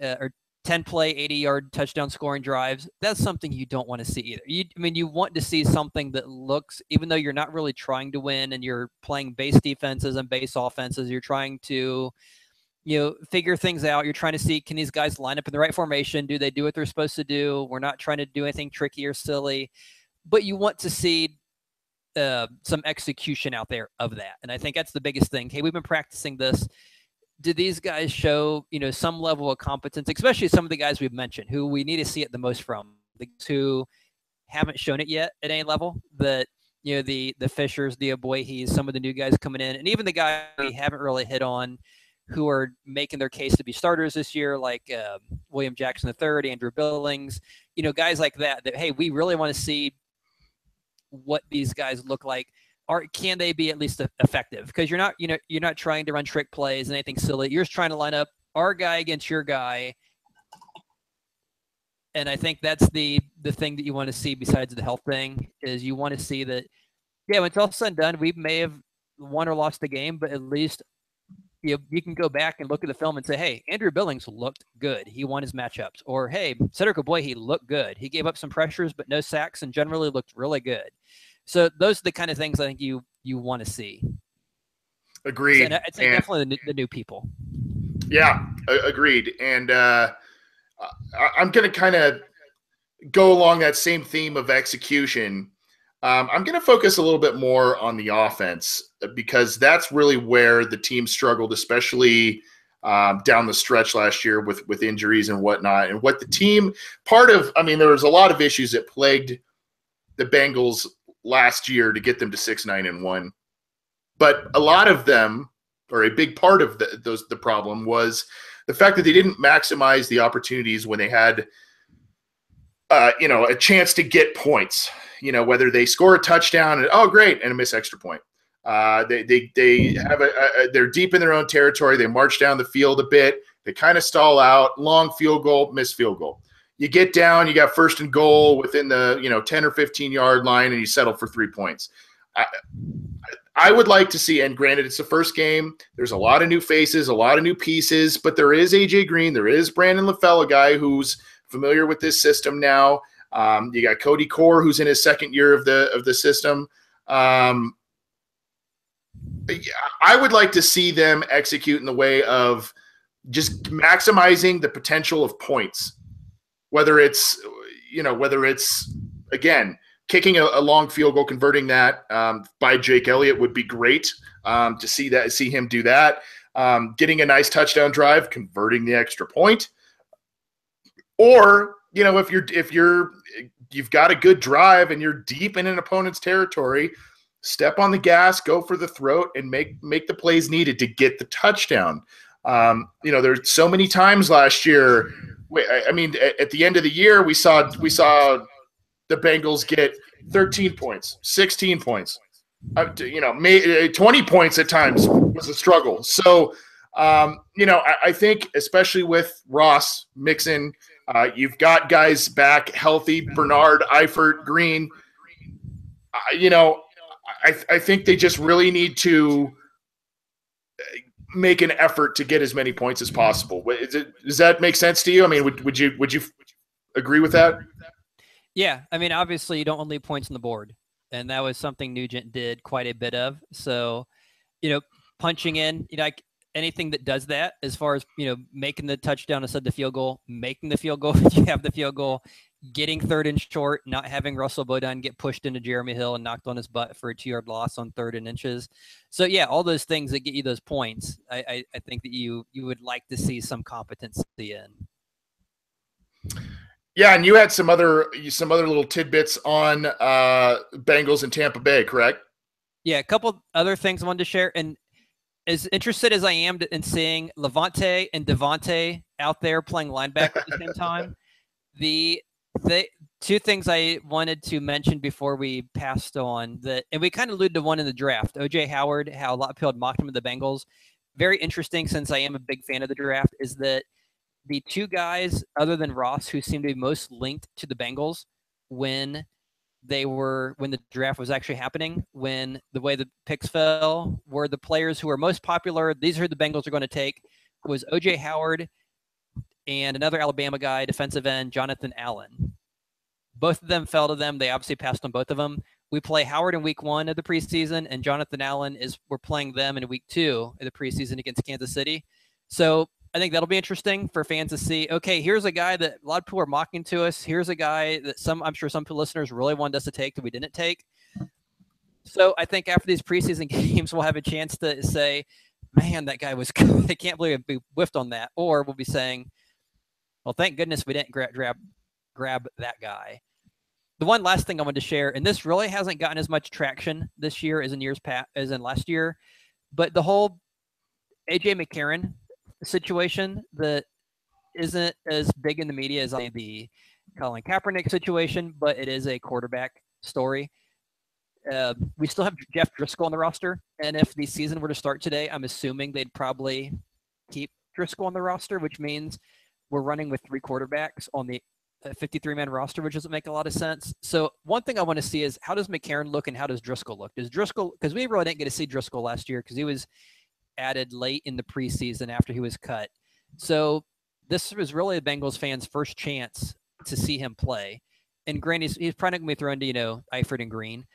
or 10-play, 80-yard touchdown scoring drives. That's something you don't want to see either. You want to see something that looks, even though you're not really trying to win and you're playing base defenses and base offenses, you're trying to, figure things out. You're trying to see, can these guys line up in the right formation? Do they do what they're supposed to do? We're not trying to do anything tricky or silly, but you want to see some execution out there of that. And I think that's the biggest thing. Hey, we've been practicing this. Did these guys show, some level of competence, especially some of the guys we've mentioned who we need to see it the most from, the guys who haven't shown it yet at any level, that, the Fishers, the Aboyes, some of the new guys coming in, and even the guys we haven't really hit on who are making their case to be starters this year, like William Jackson III, Andrew Billings, guys like that, hey, we really want to see what these guys look like. Or can they be at least effective? Because you're not trying to run trick plays and anything silly. You're just trying to line up our guy against your guy. And I think that's the thing that you want to see besides the health thing, is you want to see that, yeah, when it's all said and done, we may have won or lost the game, but at least you can go back and look at the film and say, hey, Andrew Billings looked good. He won his matchups. Or, hey, Cedric Aboy, he looked good. He gave up some pressures, but no sacks and generally looked really good. So those are the kind of things I think you want to see. Agreed. So I'd say definitely the new people. Yeah, agreed. And I'm going to kind of go along that same theme of execution. I'm going to focus a little bit more on the offense, because that's really where the team struggled, especially down the stretch last year with injuries and whatnot. And what the team there was a lot of issues that plagued the Bengals last year to get them to 6-9-1. But a lot of them, or a big part of the problem, was the fact that they didn't maximize the opportunities when they had a chance to get points. Whether they score a touchdown and, oh, great, and a missed extra point. They have they're deep in their own territory. They march down the field a bit. They kind of stall out. Long field goal, missed field goal. You get down, you got first and goal within the 10 or 15-yard line, and you settle for 3 points. I would like to see, and granted, it's the first game. There's a lot of new faces, a lot of new pieces, but there is A.J. Green. There is Brandon LaFell, a guy who's familiar with this system now. You got Cody Core, who's in his second year of the system. I would like to see them execute in the way of just maximizing the potential of points. Whether it's again, kicking a long field goal, converting that by Jake Elliott would be great to see him do that. Getting a nice touchdown drive, converting the extra point, or if you've got a good drive and you're deep in an opponent's territory, step on the gas, go for the throat, and make the plays needed to get the touchdown. There's so many times last year. I mean, at the end of the year, we saw the Bengals get 13 points, 16 points, 20 points at times was a struggle. So, I think especially with Ross Mixon, you've got guys back healthy, Bernard, Eifert, Green. I think they just really need to make an effort to get as many points as possible. Does that make sense to you? I mean, would you agree with that? Yeah, I mean, obviously you don't want to leave points on the board, and that was something Nugent did quite a bit of. So, punching in, anything that does that, as far as making the touchdown instead of the field goal, making the field goal if you have the field goal, getting third and short, not having Russell Bodine get pushed into Jeremy Hill and knocked on his butt for a 2-yard loss on 3rd and inches. So yeah, all those things that get you those points, I think that you would like to see some competency in. Yeah, and you had some other little tidbits on Bengals and Tampa Bay, correct? Yeah, a couple other things I wanted to share. And as interested as I am in seeing Levante and Devontae out there playing linebacker at the same time, the two things I wanted to mention before we passed on and we kind of alluded to one in the draft, OJ Howard, how a lot of people had mocked him at the Bengals. Very interesting, since I am a big fan of the draft, is that the two guys other than Ross who seem to be most linked to the Bengals when the draft was actually happening, when the way the picks fell, were the players who were most popular. These are the Bengals are going to take, was OJ Howard and another Alabama guy, defensive end, Jonathan Allen. Both of them fell to them. They obviously passed on both of them. We play Howard in week 1 of the preseason, and Jonathan Allen we're playing them in week 2 of the preseason against Kansas City. So I think that'll be interesting for fans to see. Okay, here's a guy that a lot of people are mocking to us. Here's a guy that I'm sure some listeners really wanted us to take that we didn't take. So I think after these preseason games, we'll have a chance to say, man, that guy was good. I can't believe we whiffed on that. Or we'll be saying, well, thank goodness we didn't grab that guy. The one last thing I wanted to share, and this really hasn't gotten as much traction this year as in last year, but the whole AJ McCarron situation that isn't as big in the media as the Colin Kaepernick situation, but it is a quarterback story. We still have Jeff Driscoll on the roster, and if the season were to start today, I'm assuming they'd probably keep Driscoll on the roster, which means we're running with 3 quarterbacks on the 53-man roster, which doesn't make a lot of sense. So one thing I want to see is, how does McCarron look and how does Driscoll look? Because we really didn't get to see Driscoll last year because he was added late in the preseason after he was cut. So this was really the Bengals fans' first chance to see him play. And granted, he's probably going to be thrown to, Eifert and Green.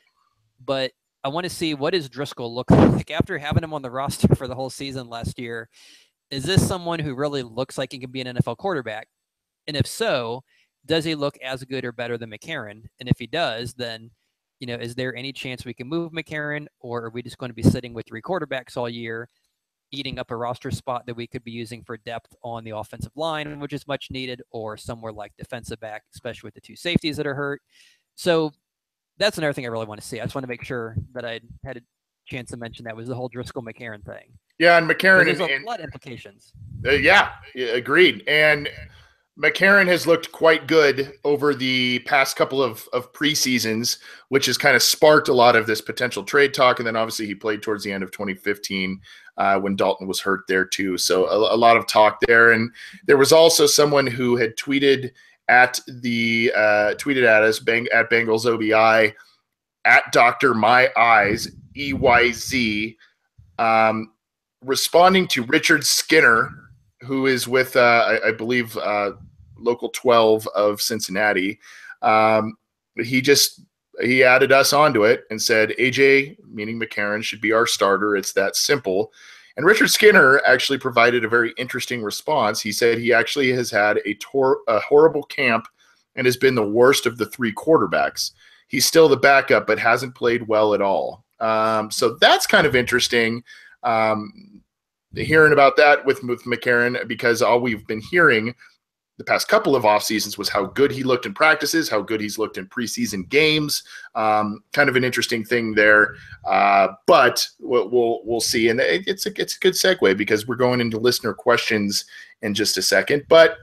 But I want to see, what does Driscoll look like after having him on the roster for the whole season last year? Is this someone who really looks like he can be an NFL quarterback? And if so, does he look as good or better than McCarron? And if he does, then, is there any chance we can move McCarron, or are we just going to be sitting with 3 quarterbacks all year, eating up a roster spot that we could be using for depth on the offensive line, which is much needed, or somewhere like defensive back, especially with the 2 safeties that are hurt? So that's another thing I really want to see. I just want to make sure that I had a chance to mention that, was the whole Driscoll McCarron thing. Yeah, and McCarron, there's a lot of implications. Yeah, agreed. And McCarron has looked quite good over the past couple of preseasons, which has kind of sparked a lot of this potential trade talk. And then obviously he played towards the end of 2015 when Dalton was hurt there too. So a lot of talk there. And there was also someone who had tweeted at us, at Bengals OBI, at Dr. My Eyes, EYZ, responding to Richard Skinner, who is with, I believe, Local 12 of Cincinnati. He added us onto it and said, AJ, meaning McCarron, should be our starter. It's that simple. And Richard Skinner actually provided a very interesting response. He said he actually has had a horrible camp and has been the worst of the 3 quarterbacks. He's still the backup, but hasn't played well at all. So that's kind of interesting. Hearing about that with McCarron, because all we've been hearing the past couple of off seasons was how good he looked in practices, how good he's looked in preseason games. Kind of an interesting thing there, but we'll see. And it's a good segue because we're going into listener questions in just a second. But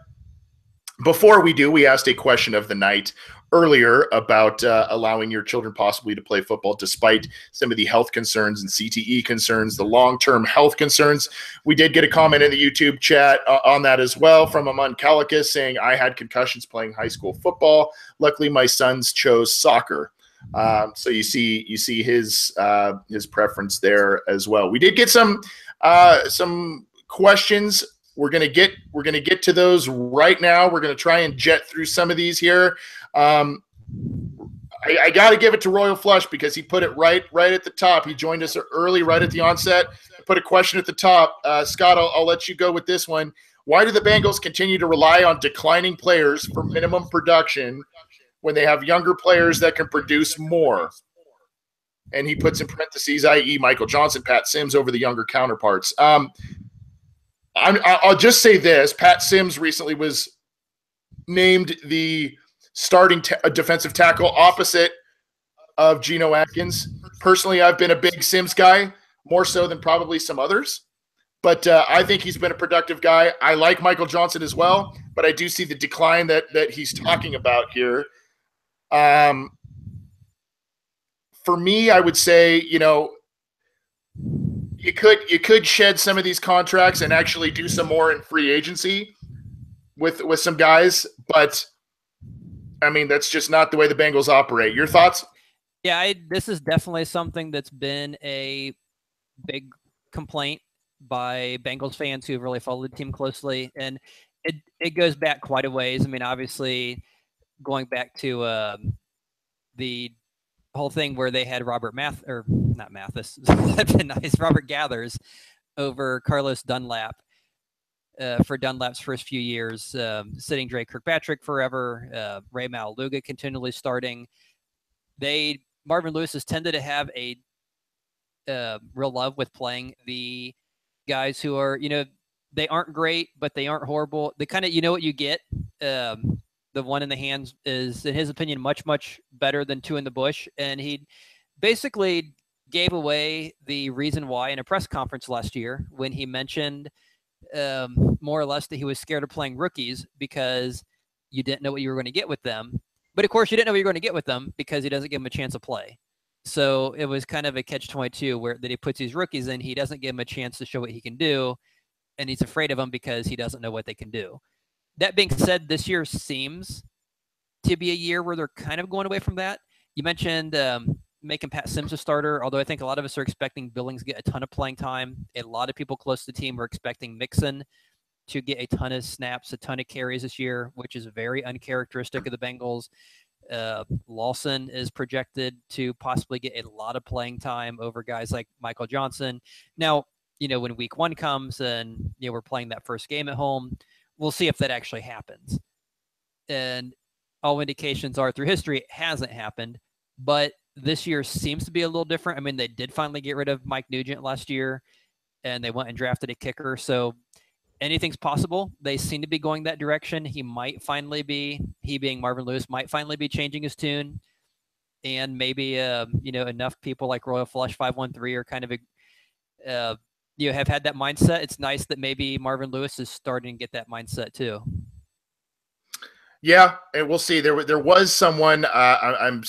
before we do, we asked a question of the night earlier about allowing your children possibly to play football despite some of the health concerns and CTE concerns, the long-term health concerns. We did get a comment in the YouTube chat on that as well from Aman Kalikas saying, I had concussions playing high school football. Luckily, my sons chose soccer. So you see his preference there as well. We did get some questions. We're gonna get to those right now. We're gonna try and jet through some of these here. I got to give it to Royal Flush because he put it right at the top. He joined us early, right at the onset. Put a question at the top. Scott, I'll let you go with this one. Why do the Bengals continue to rely on declining players for minimum production when they have younger players that can produce more? And he puts in parentheses, i.e. Michael Johnson, Pat Sims over the younger counterparts. I'll just say this. Pat Sims recently was named the starting defensive tackle opposite of Geno Atkins. Personally, I've been a big Sims guy, more so than probably some others. But I think he's been a productive guy. I like Michael Johnson as well, but I do see the decline that he's talking about here. For me, I would say, you could shed some of these contracts and actually do some more in free agency with some guys, but I mean, that's just not the way the Bengals operate. Your thoughts? Yeah, this is definitely something that's been a big complaint by Bengals fans who have really followed the team closely, and it goes back quite a ways. I mean, obviously, going back to the whole thing where they had Robert Gathers over Carlos Dunlap. For Dunlap's first few years, sitting Dre Kirkpatrick forever, Ray Maluga continually starting. Marvin Lewis has tended to have a real love with playing the guys who are, they aren't great, but they aren't horrible. They kind of, what you get. The one in the hands is, in his opinion, much, much better than two in the bush. And he basically gave away the reason why in a press conference last year when he mentioned more or less that he was scared of playing rookies because you didn't know what you were going to get with them. But of course, you didn't know what you were going to get with them because he doesn't give them a chance to play. So it was kind of a catch-22 where that he puts these rookies in, he doesn't give them a chance to show what he can do, and he's afraid of them because he doesn't know what they can do. That being said, this year seems to be a year where they're kind of going away from that. You mentioned making Pat Sims a starter, although I think a lot of us are expecting Billings to get a ton of playing time. A lot of people close to the team are expecting Mixon to get a ton of snaps, a ton of carries this year, which is very uncharacteristic of the Bengals. Lawson is projected to possibly get a lot of playing time over guys like Michael Johnson. Now, when week one comes and, we're playing that first game at home, we'll see if that actually happens. And all indications are through history, it hasn't happened, but this year seems to be a little different. I mean, they did finally get rid of Mike Nugent last year, and they went and drafted a kicker. So anything's possible. They seem to be going that direction. He being Marvin Lewis, might finally be changing his tune. And maybe, enough people like Royal Flush 513 are kind of, have had that mindset. It's nice that maybe Marvin Lewis is starting to get that mindset too. Yeah, and we'll see. There was someone. I'm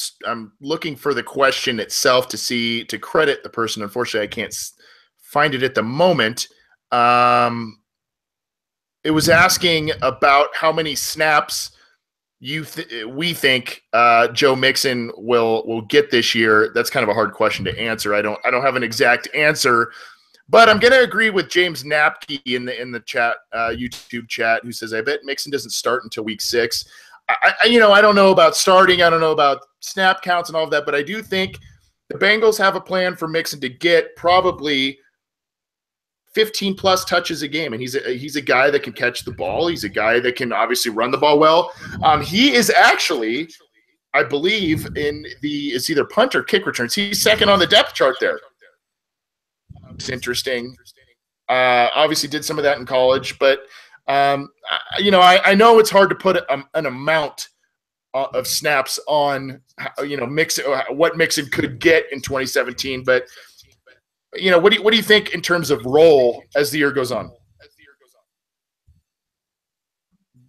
looking for the question itself to credit the person. Unfortunately, I can't find it at the moment. It was asking about how many snaps we think Joe Mixon will get this year. That's kind of a hard question to answer. I don't have an exact answer. But I'm going to agree with James Napke in the chat, YouTube chat, who says, I bet Mixon doesn't start until week 6. I don't know about starting. I don't know about snap counts and all of that, but I do think the Bengals have a plan for Mixon to get probably 15-plus touches a game. And he's a guy that can catch the ball. He's a guy that can obviously run the ball well. He is actually, I believe, it's either punt or kick returns. He's second on the depth chart there. It's interesting. Obviously did some of that in college, but I know it's hard to put an amount of snaps on, what Mixon could get in 2017, but what do you think in terms of role as the year goes on?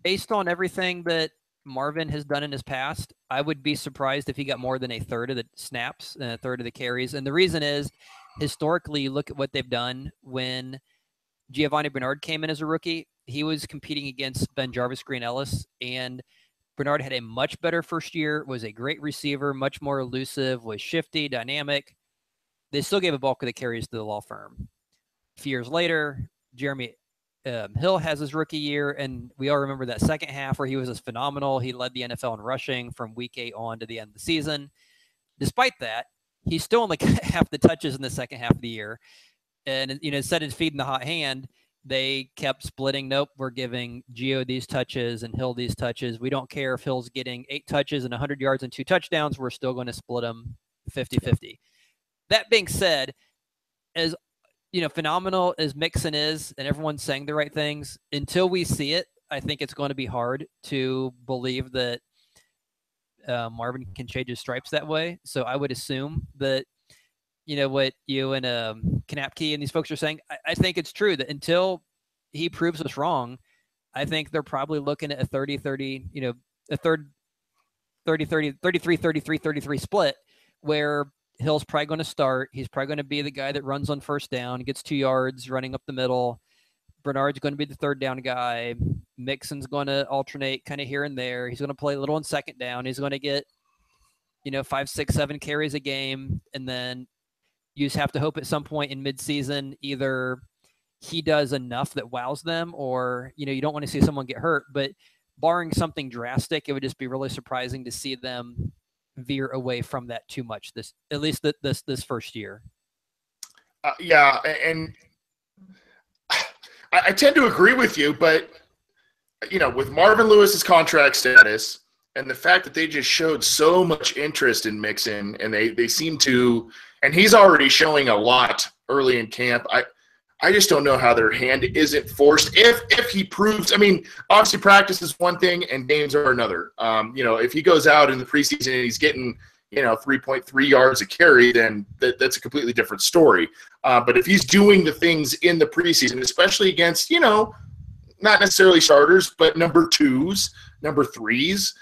Based on everything that Marvin has done in his past, I would be surprised if he got more than a third of the snaps and a third of the carries. And the reason is, historically, look at what they've done. When Giovanni Bernard came in as a rookie, he was competing against Ben Jarvis, Green Ellis, and Bernard had a much better first year, was a great receiver, much more elusive, was shifty, dynamic. They still gave a bulk of the carries to the law firm. A few years later, Jeremy Hill has his rookie year, and we all remember that second half where he was just phenomenal. He led the NFL in rushing from week 8 on to the end of the season. Despite that, he still only got half the touches in the second half of the year. And, instead of feeding the hot hand, they kept splitting. Nope, we're giving Gio these touches and Hill these touches. We don't care if Hill's getting 8 touches and 100 yards and 2 touchdowns. We're still going to split them 50-50. That being said, as phenomenal as Mixon is, and everyone's saying the right things, until we see it, I think it's going to be hard to believe that Marvin can change his stripes that way. So I would assume that, what you and Knapke and these folks are saying, I think it's true that until he proves us wrong, I think they're probably looking at a 30-30, a third 30-30, 33-33 split, where Hill's probably going to start. He's probably going to be the guy that runs on first down, gets 2 yards running up the middle. Bernard's going to be the third down guy. Mixon's going to alternate kind of here and there. He's going to play a little on second down. He's going to get, 5, 6, 7 carries a game. And then you just have to hope at some point in midseason, either he does enough that wows them, or, you don't want to see someone get hurt. But barring something drastic, it would just be really surprising to see them veer away from that too much, at least this first year. And I tend to agree with you, but with Marvin Lewis's contract status and the fact that they just showed so much interest in Mixon, and they seem to, and he's already showing a lot early in camp. I just don't know how their hand isn't forced if he proves. I mean, obviously practice is one thing and games are another. If he goes out in the preseason and he's getting 3.3 yards a carry, then that's a completely different story. But if he's doing the things in the preseason, especially against not necessarily starters, but number 2s, number 3s,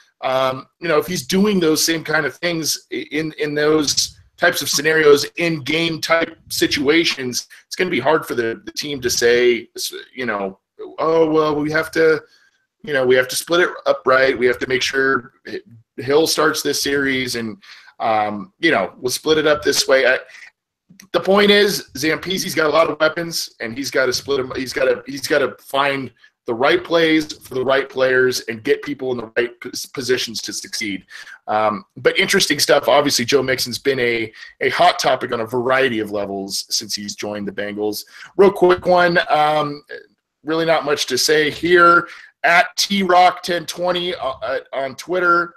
if he's doing those same kind of things in those types of scenarios, in game type situations, it's going to be hard for the team to say, oh, well, we have to split it up right. We have to make sure Hill starts this series, and we'll split it up this way. The point is, Zampese's got a lot of weapons, and he's got to split them. He's got to find the right plays for the right players and get people in the right positions to succeed. But interesting stuff. Obviously, Joe Mixon's been a hot topic on a variety of levels since he's joined the Bengals. Real quick one, really not much to say here. At TRock1020 on Twitter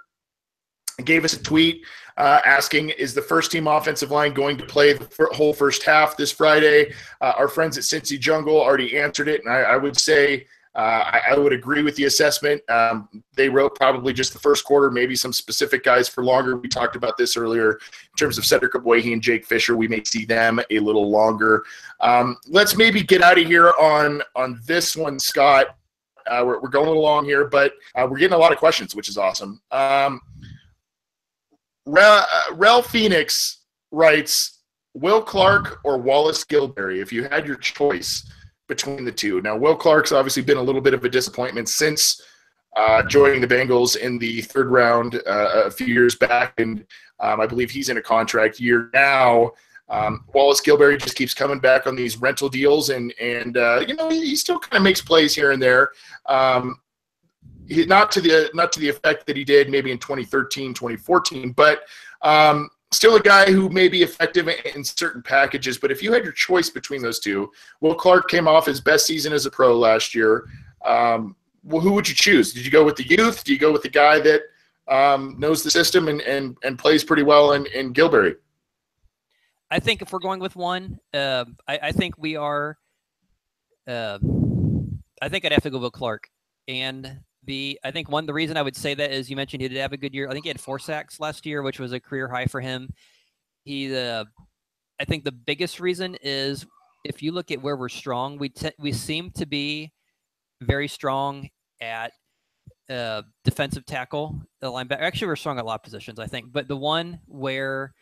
gave us a tweet asking, is the first-team offensive line going to play the whole first half this Friday? Our friends at Cincy Jungle already answered it, and I would say I would agree with the assessment. They wrote probably just the first quarter, maybe some specific guys for longer. We talked about this earlier in terms of Cedric Ogbuehi and Jake Fisher. We may see them a little longer. Let's maybe get out of here on this one, Scott. We're going along here, but we're getting a lot of questions, which is awesome. Rel Phoenix writes, Will Clark or Wallace Gilberry, if you had your choice between the two. Now, Will Clark's obviously been a little bit of a disappointment since joining the Bengals in the third round a few years back, and I believe he's in a contract year now. Wallace Gilberry just keeps coming back on these rental deals, and he still kind of makes plays here and there. Not to the effect that he did maybe in 2013, 2014, but still a guy who may be effective in certain packages. But if you had your choice between those two, Will Clark came off his best season as a pro last year. Well, who would you choose? Did you go with the youth? Do you go with the guy that knows the system and plays pretty well in Gilberry? I think if we're going with one, I think we are. I think I'd have to go with Clark. And I think the reason I would say that is you mentioned he did have a good year. I think he had 4 sacks last year, which was a career high for him. I think the biggest reason is if you look at where we're strong, we seem to be very strong at defensive tackle, the linebacker. Actually, we're strong at a lot of positions, I think. But the one where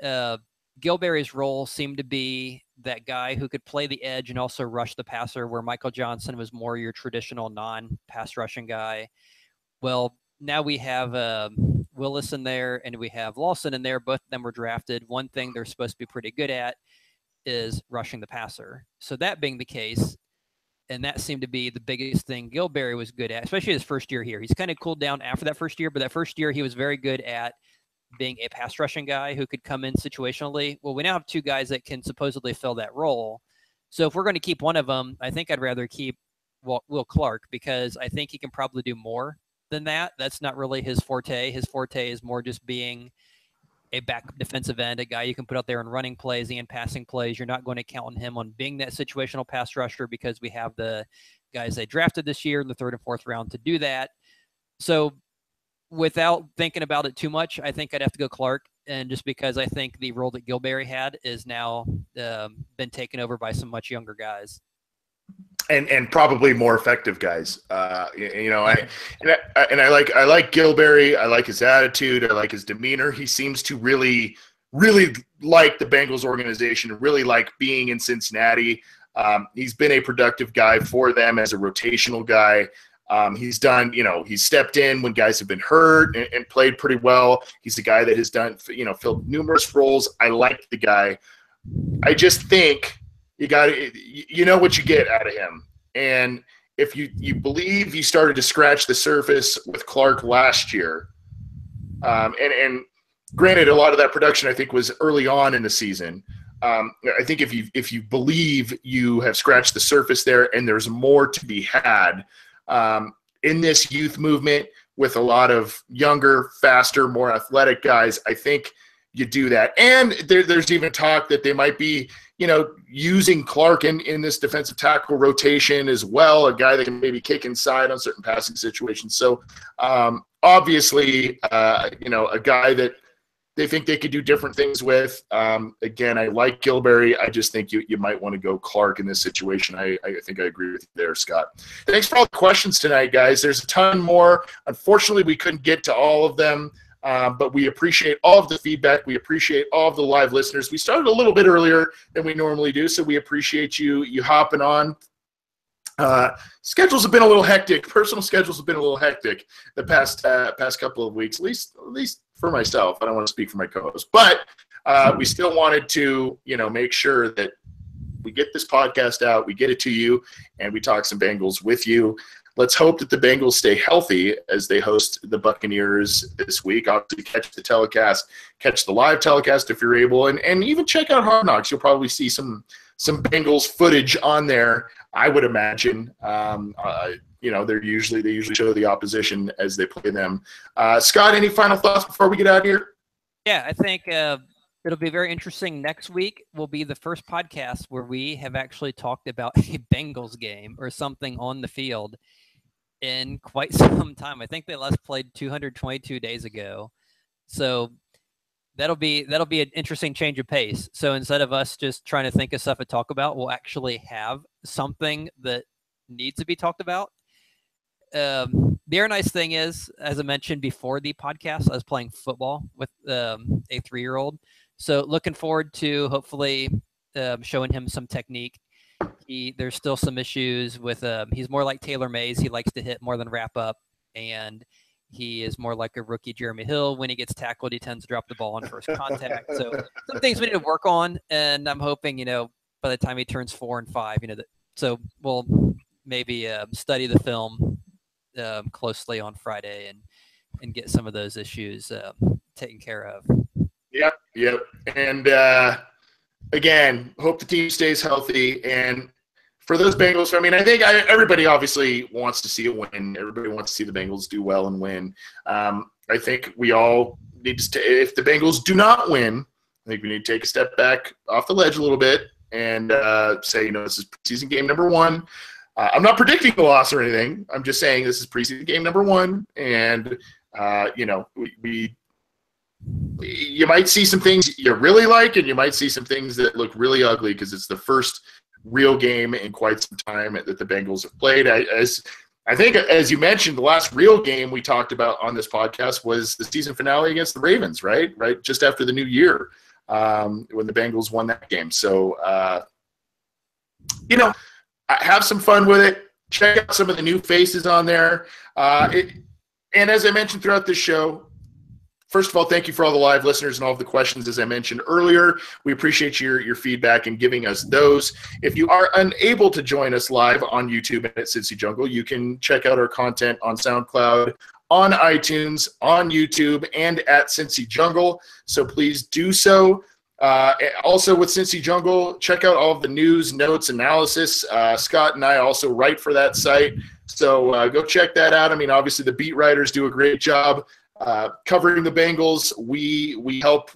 Gilberry's role seemed to be that guy who could play the edge and also rush the passer, where Michael Johnson was more your traditional non-pass rushing guy. Well, now we have Willis in there and we have Lawson in there. Both of them were drafted. One thing they're supposed to be pretty good at is rushing the passer. So that being the case, and that seemed to be the biggest thing Gilberry was good at, especially his first year here. He's kind of cooled down after that first year, but that first year he was very good at being a pass rushing guy who could come in situationally. Well, we now have 2 guys that can supposedly fill that role. So if we're going to keep one of them, I think I'd rather keep Will Clark, because I think he can probably do more than that. That's not really his forte. His forte is more just being a back defensive end, a guy you can put out there in running plays and passing plays. You're not going to count on him on being that situational pass rusher because we have the guys they drafted this year in the 3rd and 4th round to do that. So without thinking about it too much, I think I'd have to go Clark. And just because I think the role that Gilberry had is now been taken over by some much younger guys. And probably more effective guys. I like Gilberry. I like his attitude. I like his demeanor. He seems to really, really like the Bengals organization, really like being in Cincinnati. He's been a productive guy for them as a rotational guy. He's done, he's stepped in when guys have been hurt and played pretty well. He's a guy that has done, filled numerous roles. I like the guy. I just think you got to, what you get out of him. And if you believe you started to scratch the surface with Clark last year, and granted, a lot of that production I think was early on in the season. I think if you believe you have scratched the surface there and there's more to be had in this youth movement with a lot of younger, faster, more athletic guys, I think you do that. And there's even talk that they might be, using Clark in this defensive tackle rotation as well, a guy that can maybe kick inside on certain passing situations. So obviously, a guy that they think they could do different things with. Again, I like Gilberry. I just think you might want to go Clark in this situation. I think I agree with you there, Scott. Thanks for all the questions tonight, guys. There's a ton more. Unfortunately, we couldn't get to all of them. But we appreciate all of the feedback. We appreciate all of the live listeners. We started a little bit earlier than we normally do, so we appreciate you hopping on. Schedules have been a little hectic. Personal schedules have been a little hectic the past couple of weeks, at least for myself. I don't want to speak for my co-host, but we still wanted to make sure that we get this podcast out, we get it to you, and we talk some Bengals with you. Let's hope that the Bengals stay healthy as they host the Buccaneers this week. Obviously, catch the telecast, catch the live telecast if you're able, and even check out Hard Knocks. You'll probably see some Bengals footage on there, I would imagine. They usually show the opposition as they play them. Scott, any final thoughts before we get out of here? Yeah, I think it'll be very interesting. Next week will be the first podcast where we have actually talked about a Bengals game or something on the field in quite some time. I think they last played 222 days ago. So that'll be an interesting change of pace. So instead of us just trying to think of stuff to talk about, we'll actually have something that needs to be talked about. The other nice thing is, as I mentioned before the podcast, I was playing football with a 3-year-old. So looking forward to hopefully showing him some technique. There's still some issues with he's more like Taylor Mays. He likes to hit more than wrap up, and he is more like a rookie Jeremy Hill. When he gets tackled, he tends to drop the ball on first contact. So some things we need to work on, and I'm hoping by the time he turns 4 and 5, so we'll maybe study the film closely on Friday and get some of those issues taken care of. Yep. And again, hope the team stays healthy. And for those Bengals, I think everybody obviously wants to see a win. Everybody wants to see the Bengals do well and win. I think we all need to if the Bengals do not win, I think we need to take a step back off the ledge a little bit and say, this is preseason game number 1. I'm not predicting a loss or anything. I'm just saying this is preseason game number 1, and you might see some things you really like, and you might see some things that look really ugly because it's the first real game in quite some time that the Bengals have played. I think, as you mentioned, the last real game we talked about on this podcast was the season finale against the Ravens, right? Just after the new year, when the Bengals won that game. So, have some fun with it. Check out some of the new faces on there. And as I mentioned throughout this show, first of all, thank you for all the live listeners and all of the questions, as I mentioned earlier. We appreciate your feedback and giving us those. If you are unable to join us live on YouTube and at Cincy Jungle, you can check out our content on SoundCloud, on iTunes, on YouTube, and at Cincy Jungle. So please do so. Also with Cincy Jungle, check out all of the news, notes, analysis. Scott and I also write for that site. So go check that out. I mean, obviously the beat writers do a great job covering the Bengals. We help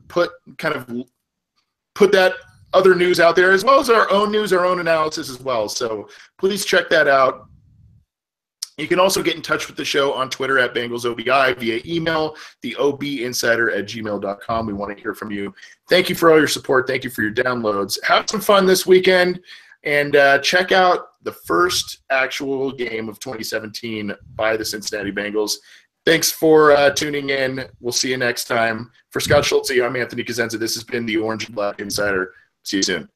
put that other news out there, as well as our own news, our own analysis as well. So please check that out. You can also get in touch with the show on Twitter at BengalsOBI, via email, theobinsider@gmail.com. We want to hear from you. Thank you for all your support. Thank you for your downloads. Have some fun this weekend, and check out the first actual game of 2017 by the Cincinnati Bengals. Thanks for tuning in. We'll see you next time. For Scott Schultze, I'm Anthony Cosenza. This has been the Orange and Black Insider. See you soon.